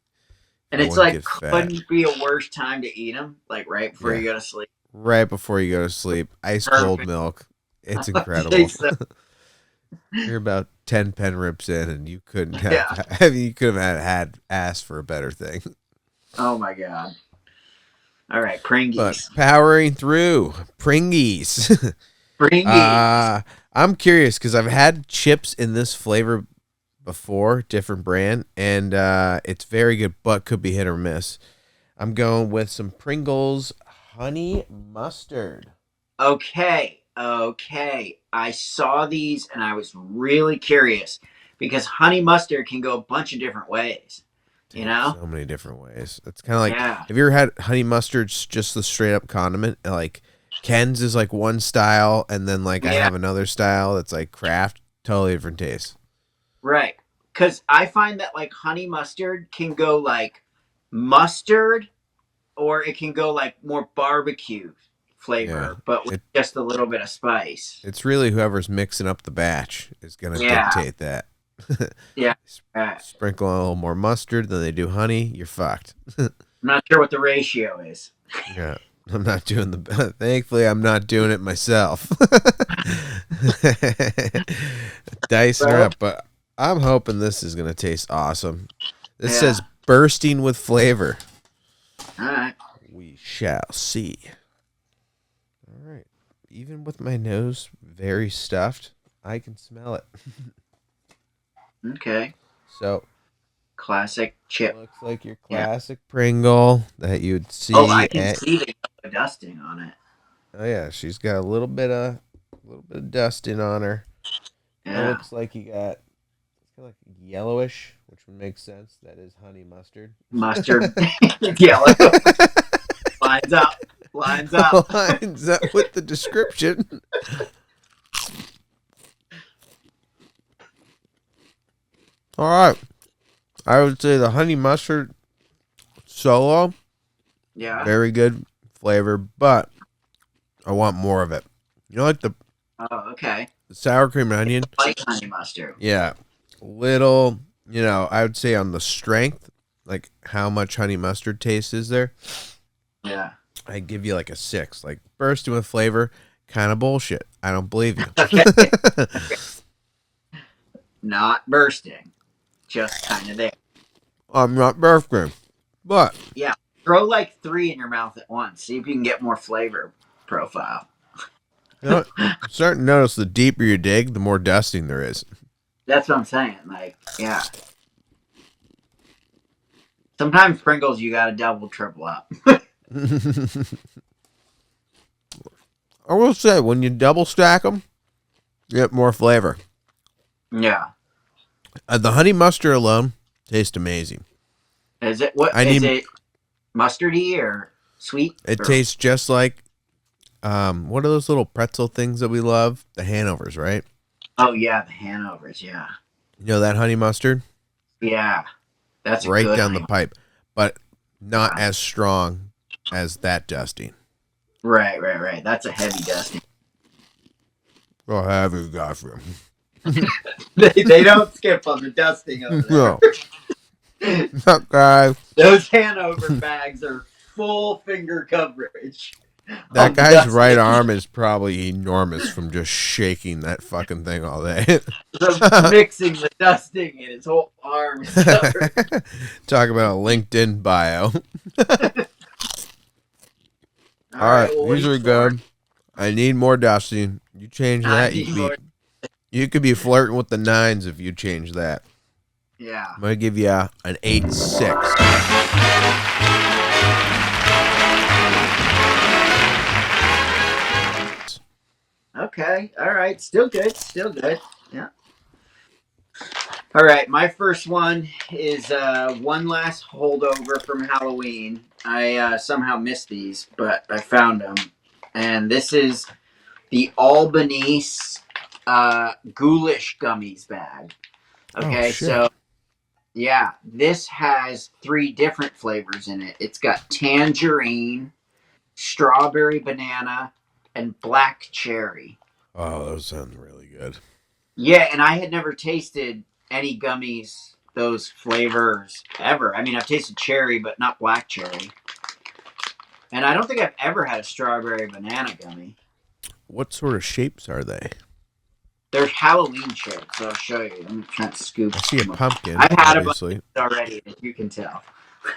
And it's like, couldn't be a worse time to eat them, like right before you go to sleep. Right before you go to sleep. Ice cold milk. It's incredible. You're about 10 pen rips in, and you couldn't have. I mean, you could have had asked for a better thing. Oh my god! All right, Pringies. But powering through Pringies. Pringies. I'm curious because I've had chips in this flavor before, different brand, and it's very good, but could be hit or miss. I'm going with some Pringles honey mustard. Okay. I saw these and I was really curious because honey mustard can go a bunch of different ways. You know? So many different ways. It's kind of like, have you ever had honey mustard, just the straight up condiment? Like Ken's is like one style, and then like I have another style that's like Kraft, totally different taste. Right. Because I find that like honey mustard can go like mustard, or it can go like more barbecue flavor, but with just a little bit of spice. It's really whoever's mixing up the batch is going to dictate that. Sprinkle a little more mustard than they do honey, you're fucked. I'm not sure what the ratio is. Yeah, I'm not doing thankfully I'm not doing it myself. Dicing her up, but I'm hoping this is going to taste awesome. This says bursting with flavor. All right. We shall see. All right. Even with my nose very stuffed, I can smell it. Okay. So, classic chip. Looks like your classic Pringle that you'd see. Oh, I can see the dusting on it. Oh yeah, she's got a little bit of dusting on her. Yeah. It looks like you got like yellowish, which would make sense. That is honey mustard. Mustard, yellow. Lines up. Lines up. Lines up with the description. All right. I would say the honey mustard solo. Yeah. Very good flavor, but I want more of it. You know, like the okay. The sour cream and onion. Like honey mustard. Yeah. Little, you know, I would say on the strength, like how much honey mustard taste is there? Yeah. I give you like a 6. Like bursting with flavor, kind of bullshit. I don't believe you. Okay. Not bursting. Just kind of there. I'm not bursting. But yeah, throw like 3 in your mouth at once. See if you can get more flavor profile. You know, I'm starting to notice the deeper you dig, the more dusting there is. That's what I'm saying. Like, yeah. Sometimes Pringles, you gotta double, triple up. I will say, when you double stack them, you get more flavor. Yeah. The honey mustard alone tastes amazing. Is it is it mustardy or sweet? It tastes just like what are those little pretzel things that we love? The Hanovers, right? Oh yeah, the Hanovers, yeah. You know that honey mustard? Yeah. That's right down the pipe, but not as strong as that dusting. Right. That's a heavy dusting. Well, heavy, gotcha. they don't skip on the dusting over there. No. Okay. Those Hanover bags are full finger coverage. That guy's right arm is probably enormous from just shaking that fucking thing all day. Mixing the dusting in his whole arm. Talk about a LinkedIn bio. All right, these are good. I need more dusting. You change that, you could be flirting with the 9s if you change that. Yeah. I'm going to give you an 8.6. Okay. All right. Still good. Still good. Yeah. All right. My first one is one last holdover from Halloween. I somehow missed these, but I found them. And this is the Albanese ghoulish gummies bag. Okay. So, yeah, this has 3 different flavors in it. It's got tangerine, strawberry banana, and black cherry. Oh, those sound really good. Yeah, and I had never tasted any gummies, those flavors, ever. I mean, I've tasted cherry, but not black cherry. And I don't think I've ever had a strawberry banana gummy. What sort of shapes are they? They're Halloween shapes, so I'll show you. Let me try to scoop. I see a pumpkin, I've had obviously. a bunch already, as you can tell.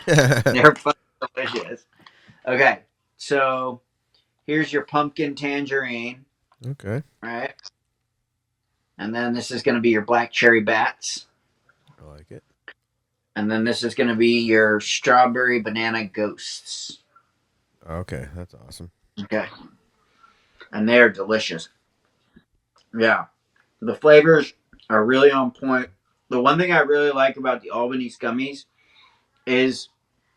They're fucking delicious. Okay, so here's your pumpkin tangerine. Okay. Right. And then this is going to be your black cherry bats. I like it. And then this is going to be your strawberry banana ghosts. Okay, that's awesome. Okay. And they're delicious. Yeah. The flavors are really on point. The one thing I really like about the Albanese gummies is,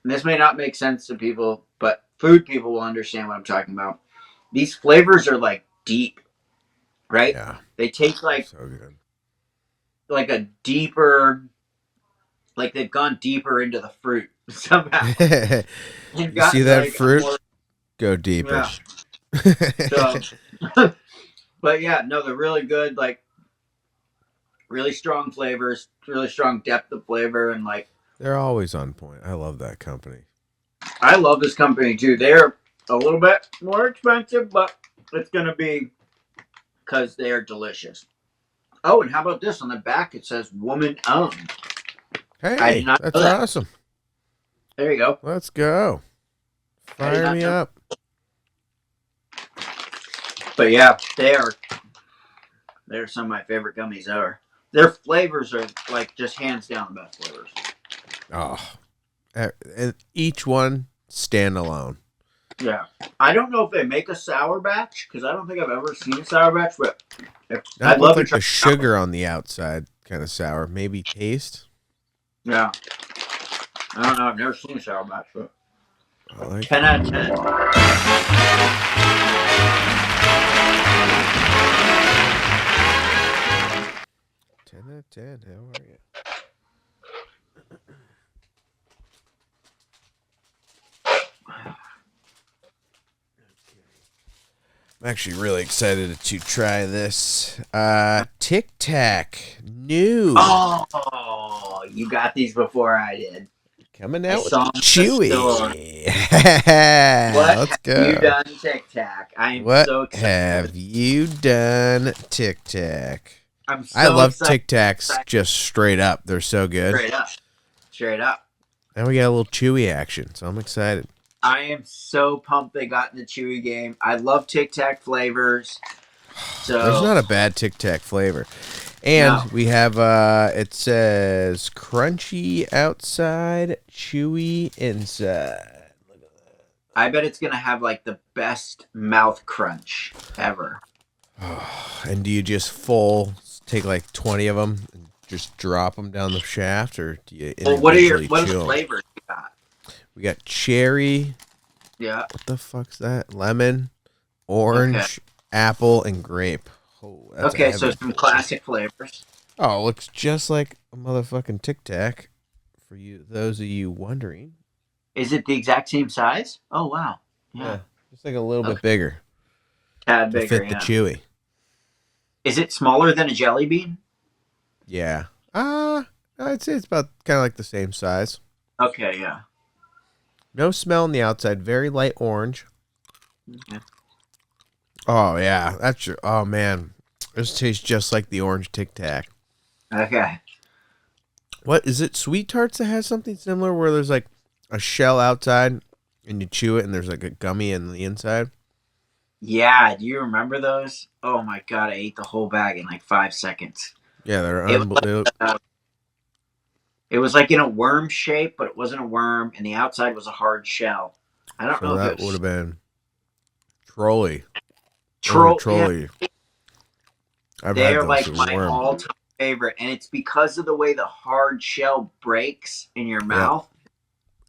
and this may not make sense to people, but food people will understand what I'm talking about. These flavors are like deep, right? Yeah. They taste like so good. Like a deeper, like they've gone deeper into the fruit somehow. You see that fruit? Go deeper. Yeah. So, but yeah, no, they're really good. Like really strong flavors, really strong depth of flavor, and like they're always on point. I love that company. I love this company too. They're a little bit more expensive, but it's gonna be because they are delicious. Oh, and how about this on the back? It says "woman owned." Hey, that's awesome. There you go. Let's go. Fire me up. But yeah, they're some of my favorite gummies ever. Their flavors are like just hands down the best flavors. Oh, and each one standalone. Yeah, I don't know if they make a sour batch because I don't think I've ever seen a sour batch. But I'd love like the sugar on the outside, kind of sour. Maybe taste. Yeah, I don't know. I've never seen a sour batch, but I like 10 out of 10. 10 out of 10. How are you? I'm actually really excited to try this. Tic Tac new. Oh, you got these before I did. Coming out with Chewy. Let's go. What have you done, Tic Tac? I am so excited. What have you done, Tic Tac? I love Tic Tacs just straight up. They're so good. Straight up. And we got a little Chewy action, so I'm excited. I am so pumped they got in the Chewy game. I love Tic Tac flavors. So there's not a bad Tic Tac flavor. And we have, it says crunchy outside, chewy inside. Look at that. I bet it's going to have like the best mouth crunch ever. And do you just take like 20 of them and just drop them down the shaft, or do you what flavors you got? We got cherry. Yeah. What the fuck's that? Lemon, orange, apple, and grape. Oh, that's okay, so some classic flavors. Oh, it looks just like a motherfucking Tic Tac. For you, those of you wondering. Is it the exact same size? Oh wow. Yeah. Just like a little bit bigger. Tad to bigger. fit the Chewy. Is it smaller than a jelly bean? Yeah. I'd say it's about kind of like the same size. Okay, yeah. No smell on the outside. Very light orange. Okay. Oh, yeah. Oh, man. This tastes just like the orange Tic Tac. Okay. What, is it Sweet Tarts that has something similar where there's like a shell outside and you chew it and there's like a gummy in the inside? Yeah. Do you remember those? Oh, my God. I ate the whole bag in like 5 seconds. Yeah, they're unbelievable. It was like in a worm shape, but it wasn't a worm, and the outside was a hard shell. I don't know if that it was... would have been Trolly. Trolly. Yeah. I've had They're those like my worm. all-time favorite, and it's because of the way the hard shell breaks in your mouth.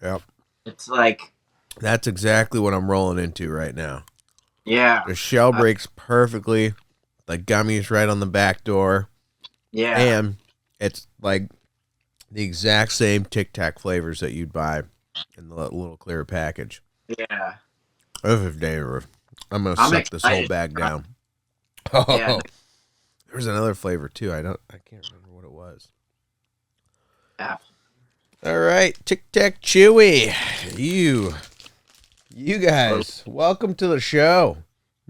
Yep. It's like That's exactly what I'm rolling into right now. yeah, The shell breaks perfectly. The gummy's right on the back door. yeah. And it's like the exact same Tic Tac flavors that you'd buy in the little clear package. Yeah. This is dangerous. I'm gonna I'm suck this whole excited. bag down. Yeah. There's another flavor too. I can't remember what it was. Yeah. All right, Tic Tac Chewy. You guys, welcome to the show.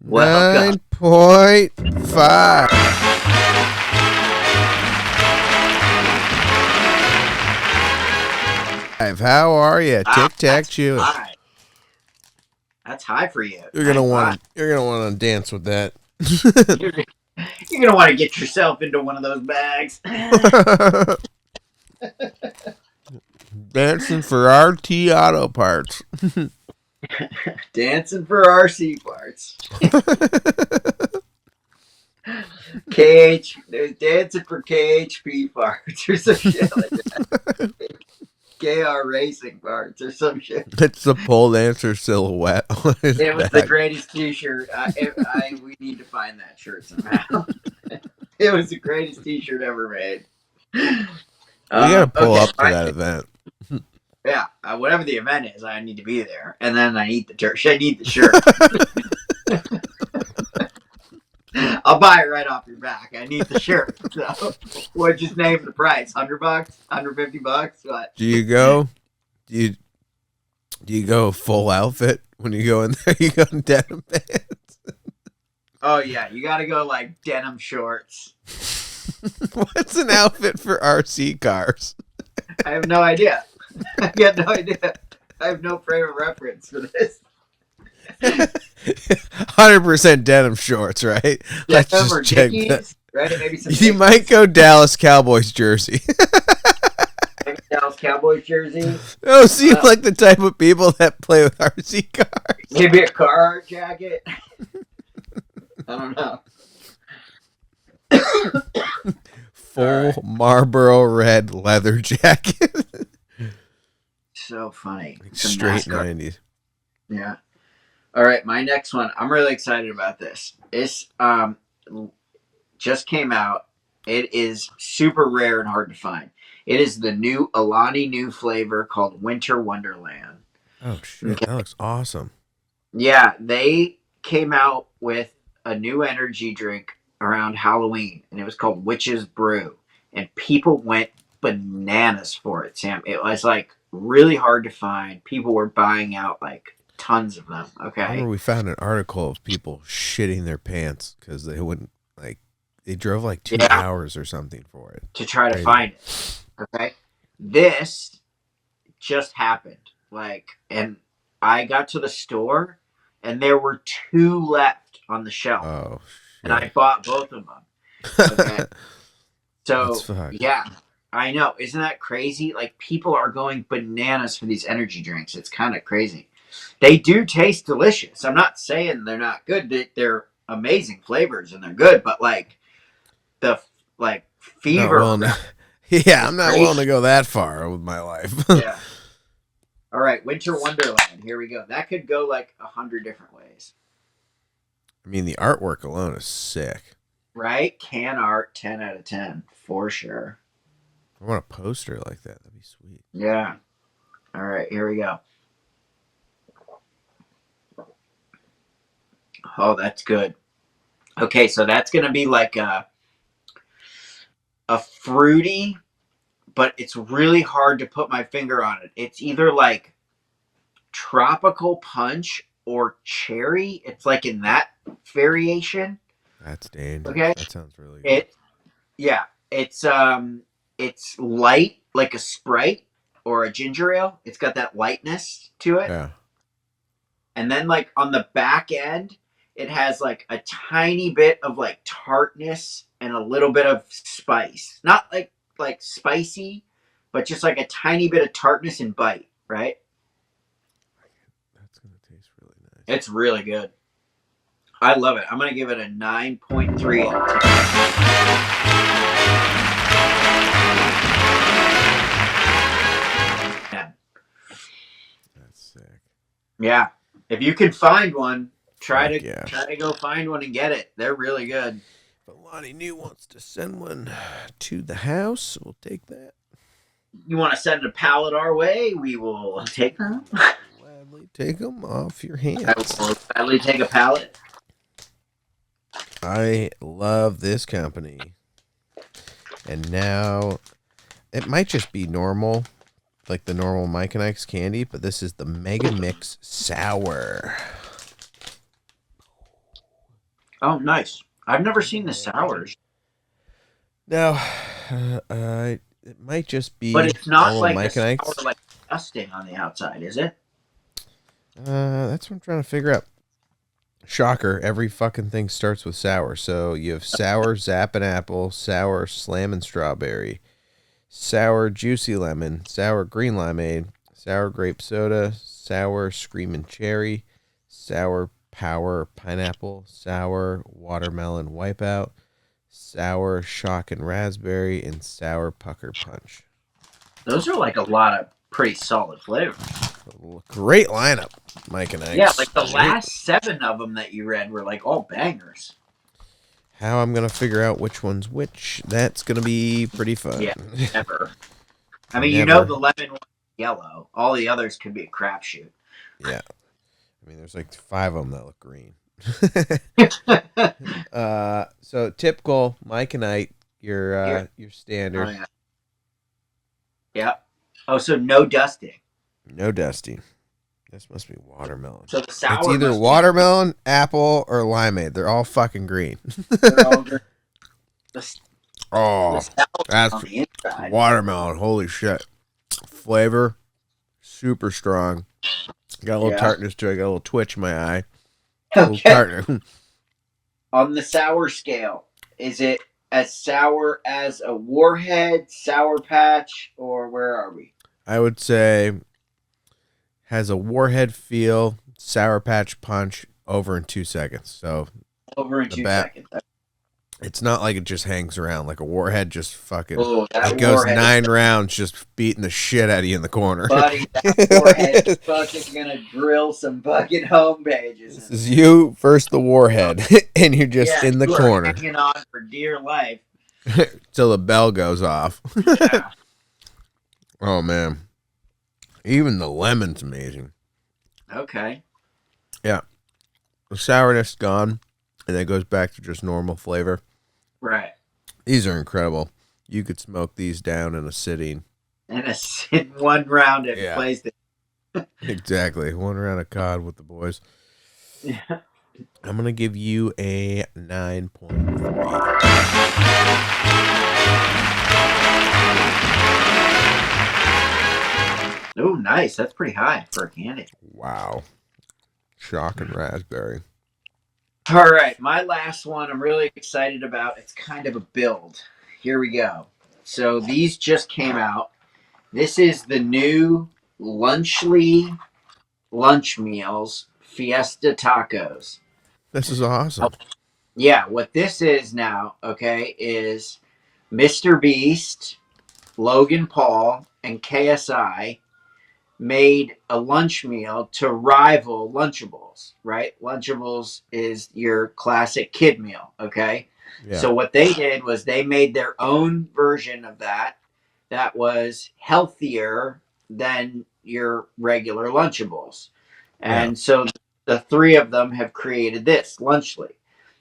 Welcome. 9.5. How are you, Tic Tac Chewy? High. That's high for you. You're gonna want to dance with that. You're gonna want to get yourself into one of those bags. Dancing for RT Auto Parts. Dancing for RC parts. Dancing for KHP parts or some shit like that. KR Racing parts or some shit. It's the pole dancer silhouette on his It was back. the greatest T-shirt. We need to find that shirt somehow. It was the greatest T-shirt ever made. We gotta pull up to right. that event. Yeah, whatever the event is, I need to be there, and then I need the shirt. I need the shirt. I'll buy it right off your back. I need the shirt. So, what'd you name the price? $100, $150? What? Do you go? Do you go full outfit when you go in there? You go in denim pants. Oh yeah, you got to go like denim shorts. What's an outfit for RC cars? I have no idea. I got no idea. I have no frame of reference for this. 100% denim shorts, right? Let's Denim or just check Dickies, that. right? Maybe some You Dickies. might go Dallas Cowboys jersey. Maybe Dallas Cowboys jersey. Oh, seem like the type of people that play with RC cars. Maybe a Carhartt jacket. I don't know. Full Marlboro red leather jacket. So funny. Some Straight NASCAR. 90s. Yeah. All right, my next one. I'm really excited about this. It's just came out. It is super rare and hard to find. It is the new Alani new flavor called Winter Wonderland. Oh, shit. Okay. That looks awesome. Yeah, they came out with a new energy drink around Halloween, and it was called Witch's Brew. And people went bananas for it, Sam. It was like really hard to find. People were buying out like tons of them. Okay. I remember we found an article of people shitting their pants because they wouldn't, like, they drove like 2 hours or something for it. To try to find it. Okay. This just happened. Like, and I got to the store and there were 2 left on the shelf. Oh, shit. And I bought both of them. Okay. So, yeah, I know. Isn't that crazy? Like, people are going bananas for these energy drinks. It's kind of crazy. They do taste delicious. I'm not saying they're not good. They're amazing flavors and they're good, but like the fever. I'm not willing to go that far with my life. Yeah. All right, Winter Wonderland. Here we go. That could go like 100 different ways. I mean, the artwork alone is sick. Right? Can art, 10 out of 10 for sure. I want a poster like that. That'd be sweet. Yeah. All right, here we go. Oh, that's good. Okay, so that's going to be like a fruity, but it's really hard to put my finger on it. It's either like tropical punch or cherry. It's like in that variation. That's dangerous. Okay. That sounds really good. It's light like a Sprite or a ginger ale. It's got that lightness to it. Yeah. And then like on the back end, it has like a tiny bit of like tartness and a little bit of spice. Not like spicy, but just like a tiny bit of tartness and bite, right? That's going to taste really nice. It's really good. I love it. I'm going to give it a 9.3 out of 10. That's sick. Yeah. If you can find one, try Heck yeah. to go find one and get it. They're really good. But Lonnie New wants to send one to the house, so we'll take that. You want to send a pallet our way? We will take them. Gladly take them off your hands. I will gladly take a pallet. I love this company. And now, it might just be normal, like the normal Mike and Ike's candy, but this is the Mega Mix Sour. Oh, nice. I've never seen the sours. Now, it might just be, but it's not normal like Mike a and sour, Ike's. like dusting on the outside, is it? That's what I'm trying to figure out. Shocker, every fucking thing starts with sour. So you have sour Zappin' Apple, sour Slammin' Strawberry, sour Juicy Lemon, sour Green Limeade, sour Grape Soda, sour Screamin' Cherry, sour Power Pineapple, sour Watermelon Wipeout, sour Shockin' Raspberry, and sour Pucker Punch. Those are like a lot of pretty solid flavors. Great lineup, Mike and Ike's. Yeah, like the last 7 of them that you read were like all bangers. How I'm going to figure out which one's which, that's going to be pretty fun. Yeah, never. I mean, Never. you know the lemon one's yellow. All the others could be a crapshoot. Yeah. I mean, there's like 5 of them that look green. So typical Mike and Ike, your standard. Oh, yeah. Yeah. Oh, so no dusting. No dusty. This must be watermelon. So the sour it's either watermelon, apple, or limeade. They're all fucking green. They're all green. Oh, that's on the inside. watermelon. Holy shit. Flavor, super strong. Got a little tartness to it. Got a little twitch in my eye. Okay. On the sour scale, is it as sour as a Warhead, Sour Patch, or where are we? I would say has a Warhead feel, Sour Patch Punch over in 2 seconds. So over in 2 seconds. It's not like it just hangs around. Like a Warhead just fucking it goes Warhead 9 rounds just beating the shit out of you in the corner. Buddy, that Warhead is fucking gonna drill some fucking home pages. This is you versus the Warhead, and you're just in the corner. Hanging on for dear life. Till the bell goes off. Yeah. Oh, man. Even the lemon's amazing. Okay. Yeah. The sourness gone, and it goes back to just normal flavor. Right. These are incredible. You could smoke these down in a sitting. In one round at PlayStation. Exactly. 1 round of COD with the boys. Yeah. I'm going to give you a 9.3. Oh, nice. That's pretty high for a candy. Wow. Shocking raspberry. All right. My last one I'm really excited about. It's kind of a build. Here we go. So these just came out. This is the new Lunchly Lunch Meals Fiesta Tacos. This is awesome. Yeah. What this is now, okay, is Mr. Beast, Logan Paul, and KSI made a lunch meal to rival Lunchables, right? Lunchables is your classic kid meal, okay? Yeah. So what they did was they made their own version of that was healthier than your regular Lunchables. And so the 3 of them have created this, Lunchly.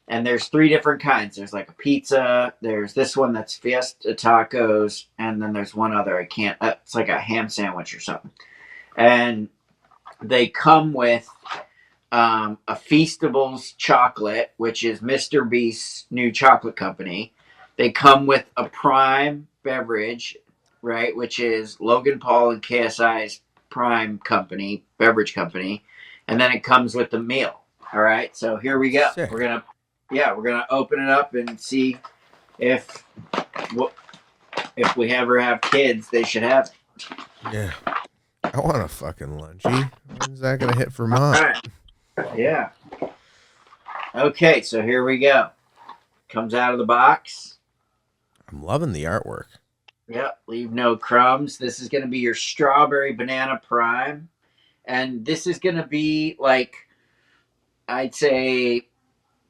And there's 3 different kinds. There's like a pizza, there's this one that's Fiesta Tacos, and then there's one other, it's like a ham sandwich or something. And they come with a Feastables chocolate, which is Mr. Beast's new chocolate company. They come with a Prime beverage, right, which is Logan Paul and KSI's Prime company, beverage company. And then it comes with the meal. All right, so here we go. Sick. We're gonna open it up and see if we ever have kids, they should have it. Yeah. I want a fucking lunchy. When's that gonna hit for mine? Right. Yeah. Okay, so here we go. Comes out of the box. I'm loving the artwork. Yep, leave no crumbs. This is going to be your strawberry banana prime. And this is going to be like, I'd say,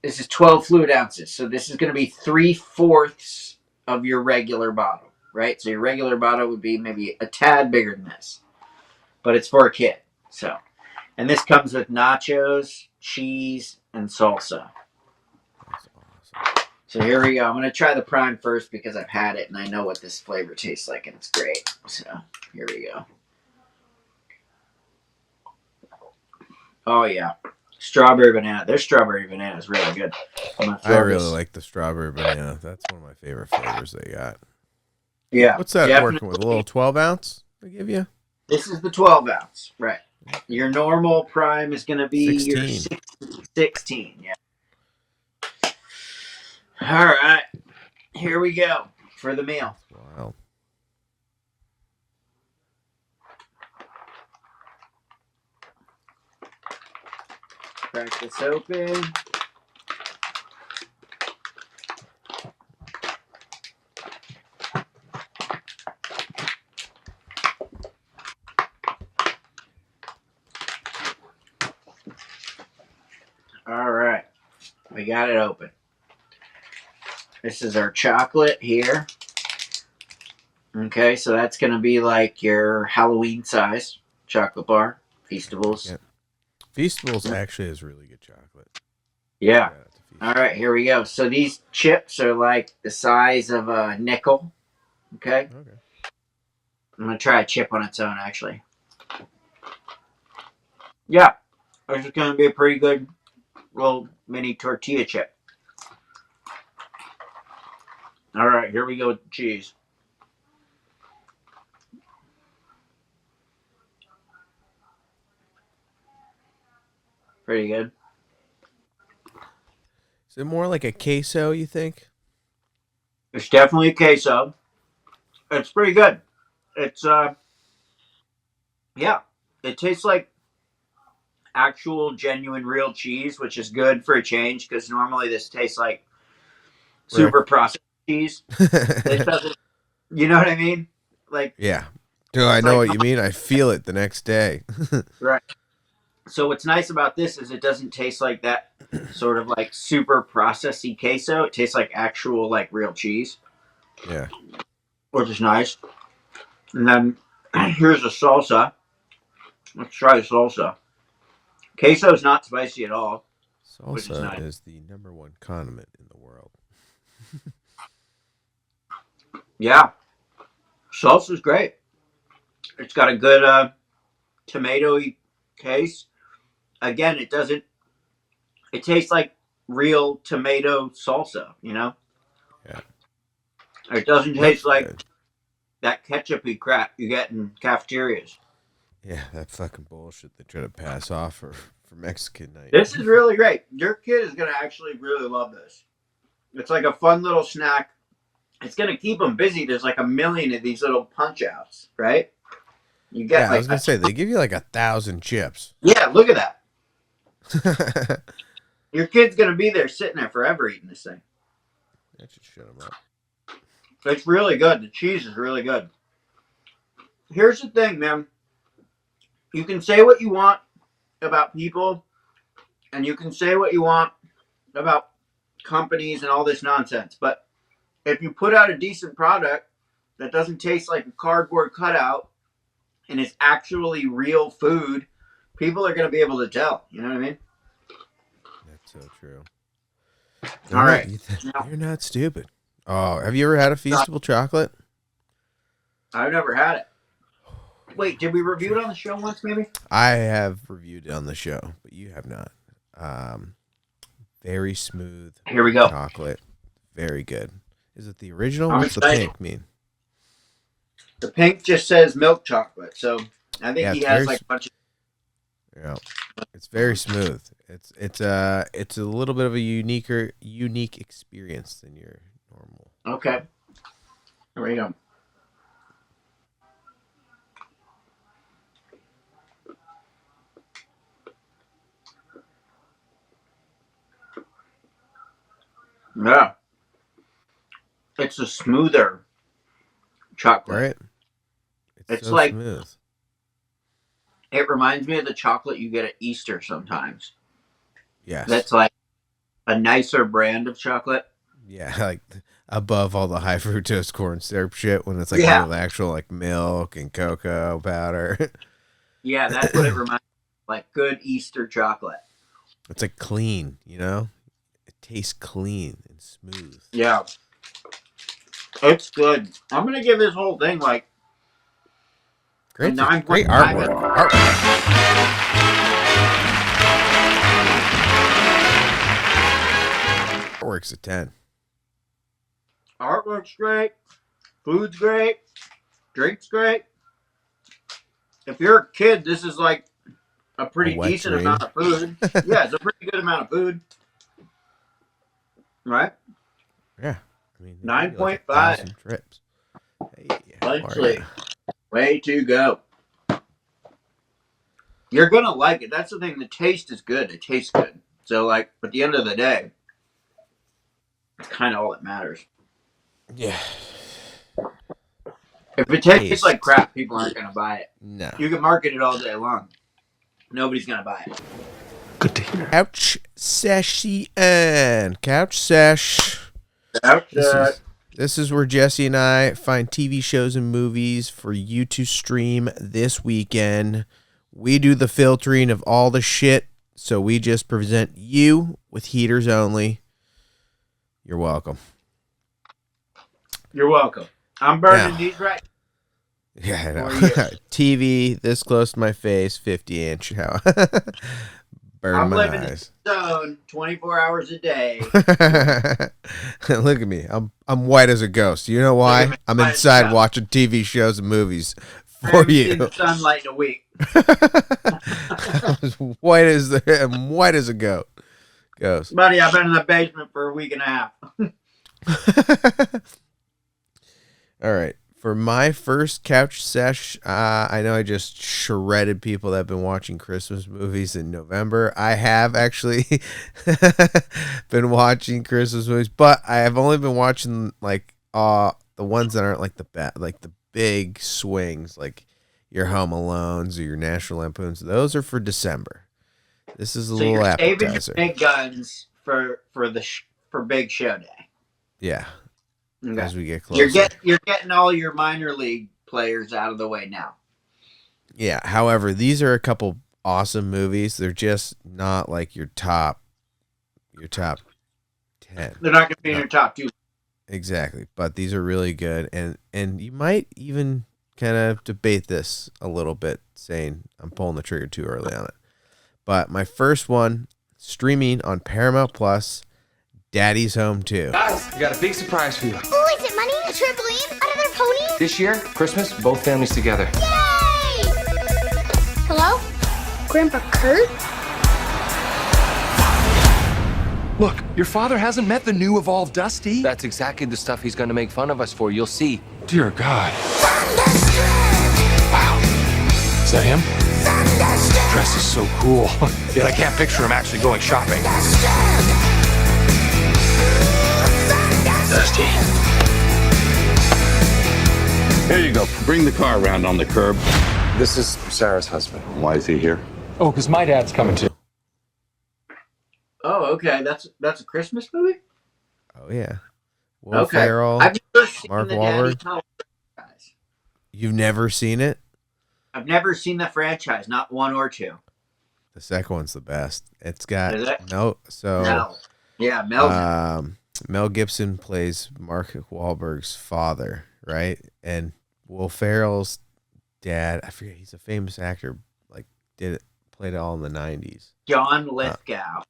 this is 12 fluid ounces. So this is going to be 3/4 of your regular bottle, right? So your regular bottle would be maybe a tad bigger than this, but it's for a kid. So, and this comes with nachos, cheese, and salsa. That's awesome. So here we go. I'm going to try the prime first because I've had it and I know what this flavor tastes like and it's great. So here we go. Oh, yeah. Strawberry banana. Their strawberry banana is really good. I really like the strawberry banana. That's one of my favorite flavors they got. Yeah. What's that definitely. working with? A little 12 ounce they give you? This is the 12 ounce. Right. Your normal prime is going to be 16. Your 16. Yeah. All right. Here we go for the meal. Wow. Crack this open. All right. We got it open. This is our chocolate here. Okay, so that's going to be like your Halloween size chocolate bar. Feastables. Yeah. Feastables actually is really good chocolate. Yeah. All right, here we go. So these chips are like the size of a nickel. Okay. Okay. I'm going to try a chip on its own, actually. Yeah. This is going to be a pretty good little mini tortilla chip. All right, here we go with the cheese. Pretty good. Is it more like a queso, you think? It's definitely a queso. It's pretty good. It's, yeah. It tastes like actual, genuine, real cheese, which is good for a change because normally this tastes like super processed cheese. This doesn't, you know what I mean? Like, yeah. Do I know like, what you mean? I feel it the next day. right. So what's nice about this is it doesn't taste like that sort of like super processy queso. It tastes like actual like real cheese. Yeah. Which is nice. And then here's the salsa. Let's try the salsa. Queso is not spicy at all. Salsa nice. is the #1 condiment in the world. Yeah. Salsa's great. It's got a good tomatoey taste. Again, it tastes like real tomato salsa, you know? Yeah. It doesn't taste like good. that ketchupy crap you get in cafeterias. Yeah, that fucking bullshit they try to pass off for Mexican night. This is really great. Your kid is going to actually really love this. It's like a fun little snack. It's going to keep them busy. There's like 1 million of these little punch outs, right? You get I was going to say, they give you like 1,000 chips. Yeah, look at that. Your kid's going to be there sitting there forever eating this thing. That should shut him up. It's really good. The cheese is really good. Here's the thing, man. You can say what you want about people, and you can say what you want about companies and all this nonsense. But if you put out a decent product that doesn't taste like a cardboard cutout and is actually real food, people are going to be able to tell. You know what I mean? That's so true. All right. You're not stupid. Oh, have you ever had a Feastable chocolate? I've never had it. Wait, did we review it on the show once, maybe? I have reviewed it on the show, but you have not. Very smooth. Here we go. Chocolate. Very good. Is it the original? I'm What's excited. the pink mean? The pink just says milk chocolate, so I think he has like a bunch of... Yeah, it's very smooth. It's a little bit of a unique experience than your normal. Okay. Here we go. Yeah. It's a smoother chocolate. Right? It's so like smooth. It reminds me of the chocolate you get at Easter sometimes. Yes. That's like a nicer brand of chocolate. Yeah, like above all the high fructose corn syrup shit when it's like Yeah. made with actual like milk and cocoa powder. Yeah, that's what it reminds me of. Like good Easter chocolate. It's like clean, you know? It tastes clean and smooth. Yeah. It's good. I'm going to give this whole thing like Great, a great 9.5. artwork. Artwork's a 10. Artwork's great. Food's great. Drink's great. If you're a kid, this is like a pretty decent amount of food. Yeah, it's a pretty good amount of food. Right? Yeah. I mean, 9.5. Trips. Hey, Actually, way to go. You're going to like it. That's the thing. The taste is good. It tastes good. So, like, at the end of the day, it's kind of all that matters. Yeah. If it tastes like crap, people aren't going to buy it. No. You can market it all day long. Nobody's going to buy it. Good to hear. Couch Session. Couch Sesh. This is where Jesse and I find TV shows and movies for you to stream this weekend. We do the filtering of all the shit, so we just present you with heaters only. You're welcome. You're welcome. I'm burning these right. Yeah, I know. TV this close to my face, 50-inch. Burn I'm my living eyes. in the zone 24 hours a day. Look at me. I'm white as a ghost. You know why? I'm inside watching TV shows and movies for you. In the sunlight in a week. I'm as white as a goat. Ghost. Buddy, I've been in the basement for a week and a half. All right. For my first couch sesh, I know I just shredded people that have been watching Christmas movies in November. I have actually been watching Christmas movies, but I have only been watching like the ones that aren't like the big swings, like your Home Alones or your National Lampoons. Those are for December. This is a little appetizer. Big guns for Big Show Day. Yeah. Okay. As we get closer. You're getting all your minor league players out of the way now. Yeah. However, these are a couple awesome movies. They're just not like your top 10. They're not going to be in your top 2. Exactly. But these are really good. And you might even kind of debate this a little bit, saying I'm pulling the trigger too early on it. But my first one, streaming on Paramount Plus, Daddy's Home 2. Guys, we got a big surprise for you. Ooh, is it money? A trampoline? Another pony? This year, Christmas, both families together. Yay! Hello? Grandpa Kurt? Look, your father hasn't met the new evolved Dusty. That's exactly the stuff he's going to make fun of us for. You'll see. Dear God. Wow. Is that him? Dress is so cool. Yet I can't picture him actually going shopping. Dusty. Here you go. Bring the car around on the curb. This is Sarah's husband. Why is he here? Oh, because my dad's coming too. Oh, okay. That's a Christmas movie? Oh, yeah. Will Ferrell, I've never seen Mark the Wahlberg. Daddy's Home franchise. You've never seen it? I've never seen the franchise, not 1 or 2. The second one's the best. It's got Is it? no. So Mel. Yeah, Mel. Mel Gibson plays Mark Wahlberg's father, right? And Will Ferrell's dad, I forget, he's a famous actor, like played it all in the 90s. John Lithgow.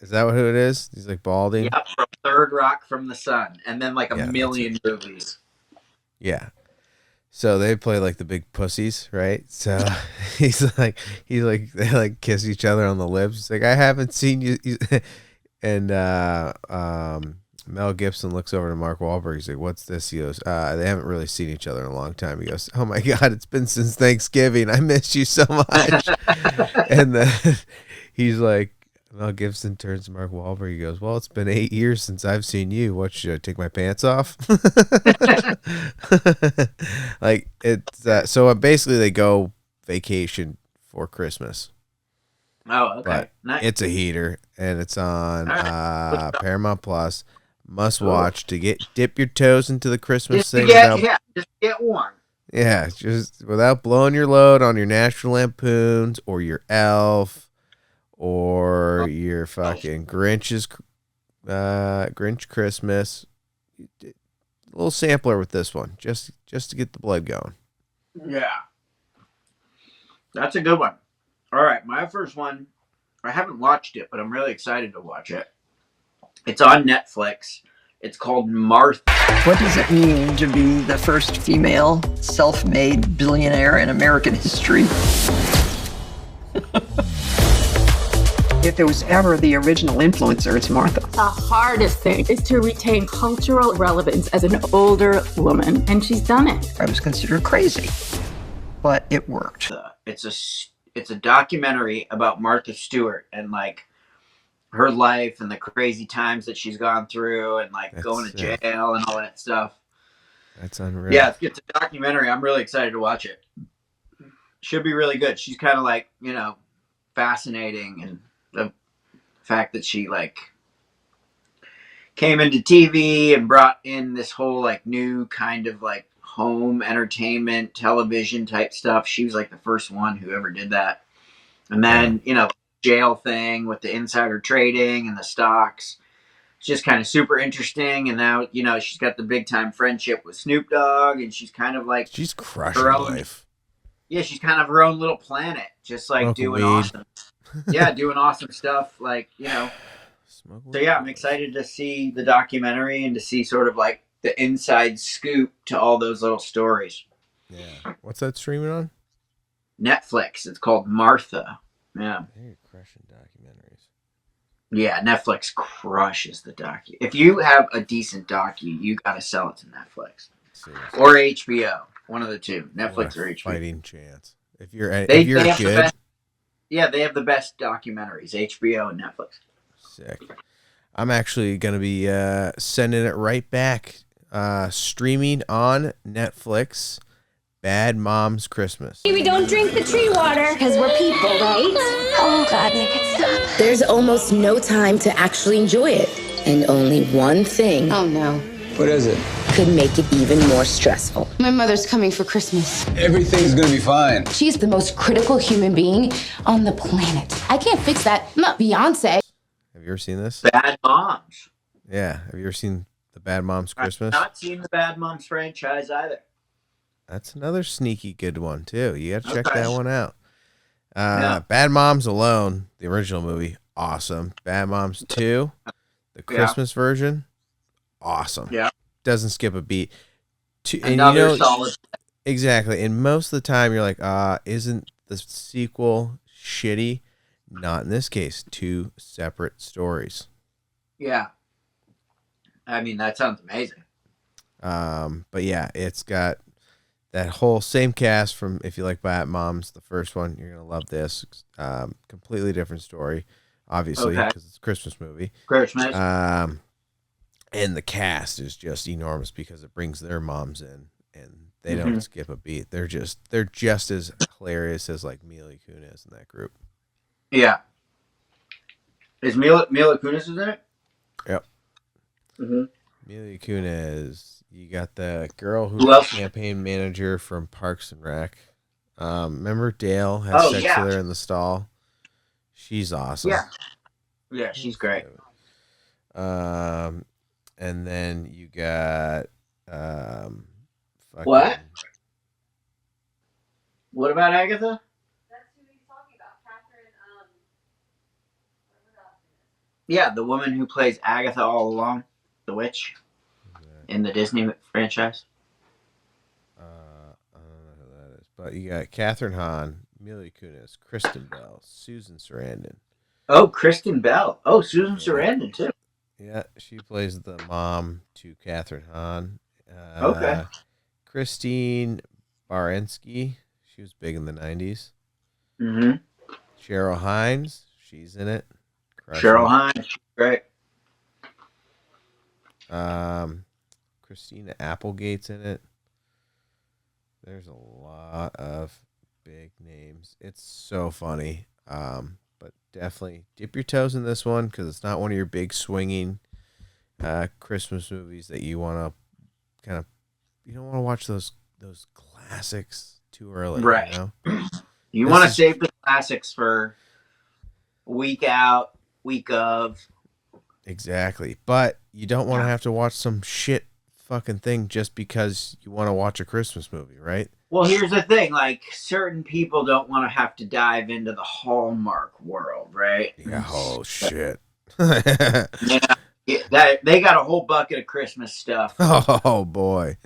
Is that who it is? He's like balding? Yep, from Third Rock from the Sun. And then like a million movies. Yeah. So they play like the big pussies, right? So he's like they like kiss each other on the lips. It's like, I haven't seen you. And Mel Gibson looks over to Mark Wahlberg. He's like, what's this? He goes, they haven't really seen each other in a long time. He goes, oh my God, it's been since Thanksgiving. I miss you so much. And then he's like, Mel Gibson turns to Mark Wahlberg. He goes, "Well, it's been 8 years since I've seen you. What, should I take my pants off?" Like it's so basically they go vacation for Christmas. Oh, okay. But Nice. it's a heater, and it's on Paramount Plus. Must Cool. watch to dip your toes into the Christmas Just thing. to get warm. Yeah, just without blowing your load on your National Lampoons or your Elf or your fucking Grinch Christmas. A little sampler with this one, just to get the blood going. Yeah. That's a good one. All right, my first one, I haven't watched it, but I'm really excited to watch it. It's on Netflix. It's called Martha. What does it mean to be the first female self-made billionaire in American history? If there was ever the original influencer, it's Martha. The hardest thing is to retain cultural relevance as an older woman, and she's done it. I was considered crazy, but it worked. It's a documentary about Martha Stewart and like her life and the crazy times that she's gone through and like going to jail and all that stuff. That's unreal. Yeah, it's a documentary. I'm really excited to watch it. Should be really good. She's kind of like, fascinating, and the fact that she like came into TV and brought in this whole like new kind of like home entertainment television type stuff. She was like the first one who ever did that. And then, jail thing with the insider trading and the stocks. It's just kind of super interesting. And now, she's got the big time friendship with Snoop Dogg, and she's kind of like she's crushing life. Yeah, she's kind of her own little planet, just like doing awesome. Yeah, doing awesome stuff. Like, So yeah, I'm excited to see the documentary and to see sort of like the inside scoop to all those little stories. Yeah. What's that streaming on? Netflix. It's called Martha. Yeah. They're crushing documentaries. Yeah, Netflix crushes the docu. If you have a decent docu, you gotta sell it to Netflix. Seriously. Or HBO. One of the two. Netflix or HBO. Fighting chance. If you're good. They have the best documentaries. HBO and Netflix. Sick. I'm actually going to be sending it right back. Streaming on Netflix. Bad Moms Christmas. We don't drink the tree water because we're people, right? Oh, God, make it stop. There's almost no time to actually enjoy it. And only one thing. Oh, no. What is it? Could make it even more stressful. My mother's coming for Christmas. Everything's gonna be fine. She's the most critical human being on the planet. I can't fix that. I'm not Beyonce. Have you ever seen this? Bad Moms. Yeah. Have you ever seen the Bad Moms Christmas? I've not seen the Bad Moms franchise either. That's another sneaky good one, too. You got to check that one out. Bad Moms Alone, the original movie, awesome. Bad Moms 2, the Christmas version, awesome. Yeah. Doesn't skip a beat. Another solid. Exactly. And most of the time you're like, isn't the sequel shitty? Not in this case. 2 separate stories. Yeah. I mean, that sounds amazing. But yeah, it's got that whole same cast from, if you like Bad Moms, the first one, you're going to love this. Completely different story, obviously, because it's a Christmas movie. Christmas. And the cast is just enormous because it brings their moms in, and they don't skip a beat. They're just as hilarious as like Mila Kunis in that group. Yeah. Is Mila Kunis in it? Yep. Mm-hmm. Mila Kunis. You got the girl who's the campaign manager from Parks and Rec. Remember Dale had sex with her in the stall? She's awesome. Yeah. Yeah, she's great. And then you got what? What about Agatha? That's who he's talking about. Catherine, Yeah, the woman who plays Agatha all along, the witch, in the Disney franchise. I don't know who that is, but you got Catherine Hahn, Mila Kunis, Kristen Bell, Susan Sarandon. Oh, Kristen Bell. Oh, Susan Sarandon too. Yeah, she plays the mom to Catherine Hahn. Okay. Christine Baranski. She was big in the 90s. Mm-hmm. Cheryl Hines. She's in it. Cheryl Hines, great. Christina Applegate's in it. There's a lot of big names. It's so funny. But definitely dip your toes in this one because it's not one of your big swinging Christmas movies that you want to kind of. You don't want to watch those classics too early, right? You know? You want to save the classics for week out, week of. Exactly, but you don't want to have to watch some shit fucking thing just because you want to watch a Christmas movie, right? Well, here's the thing: like certain people don't want to have to dive into the Hallmark world, right? Yeah. Oh shit. Yeah, they got a whole bucket of Christmas stuff. Oh boy.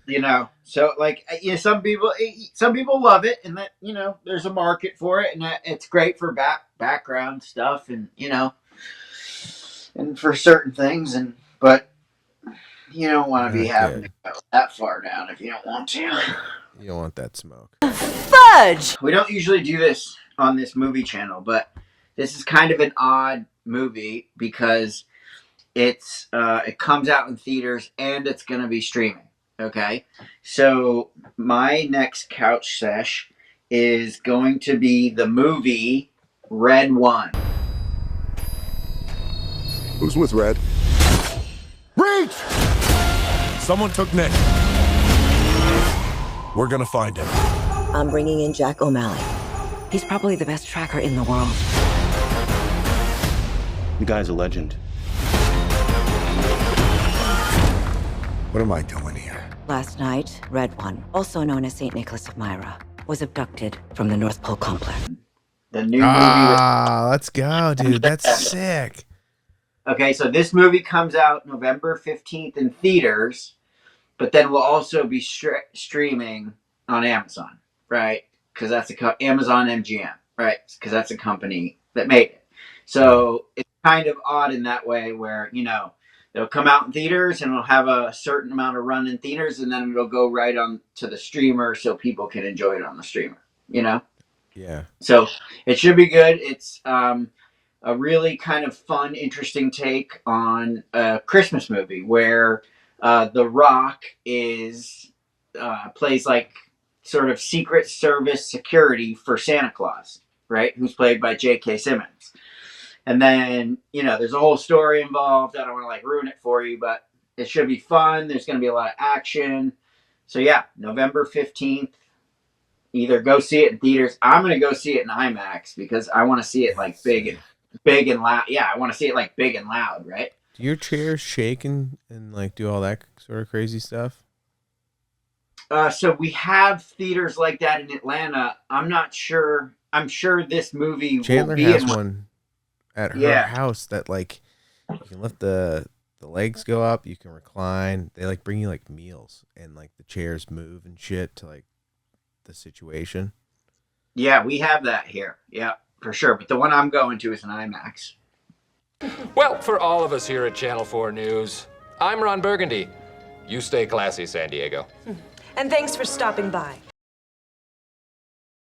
You know, so like, you know, some people love it, and that, you know, there's a market for it, and it's great for background stuff, and you know, and for certain things, but you don't want to be having to go that far down if you don't want to. You don't want that smoke. Fudge! We don't usually do this on this movie channel, but this is kind of an odd movie because it comes out in theaters and it's going to be streaming. Okay, so my next couch sesh is going to be the movie Red One. Who's with Red? Reach! Someone took Nick. We're gonna find him. I'm bringing in Jack O'Malley. He's probably the best tracker in the world. The guy's a legend. What am I doing here? Last night, Red One, also known as St. Nicholas of Myra, was abducted from the North Pole complex. The new movie. Let's go, dude. That's sick. Okay, so this movie comes out November 15th in theaters, but then will also be streaming on Amazon, right? Because that's Amazon MGM, right? Because that's a company that made it. So it's kind of odd in that way where, you know, it'll come out in theaters and it'll have a certain amount of run in theaters, and then it'll go right on to the streamer so people can enjoy it on the streamer, you know? Yeah. So it should be good. It's a really kind of fun, interesting take on a Christmas movie where The Rock plays like sort of Secret Service security for Santa Claus, right? Who's played by J.K. Simmons. And then, you know, there's a whole story involved. I don't want to like ruin it for you, but it should be fun. There's going to be a lot of action. So yeah, November 15th, either go see it in theaters. I'm going to go see it in IMAX because I want to see it like big and loud. Yeah, I want to see it like big and loud, right? Do your chairs shake and like do all that sort of crazy stuff? So we have theaters like that in Atlanta. I'm not sure. I'm sure this movie Chandler will be has in one at her house that like you can let the legs go up, you can recline. They like bring you like meals and like the chairs move and shit to like the situation. Yeah, we have that here. Yeah, for sure. But the one I'm going to is an IMAX. Well, for all of us here at Channel 4 News, I'm Ron Burgundy. You stay classy, San Diego. And thanks for stopping by.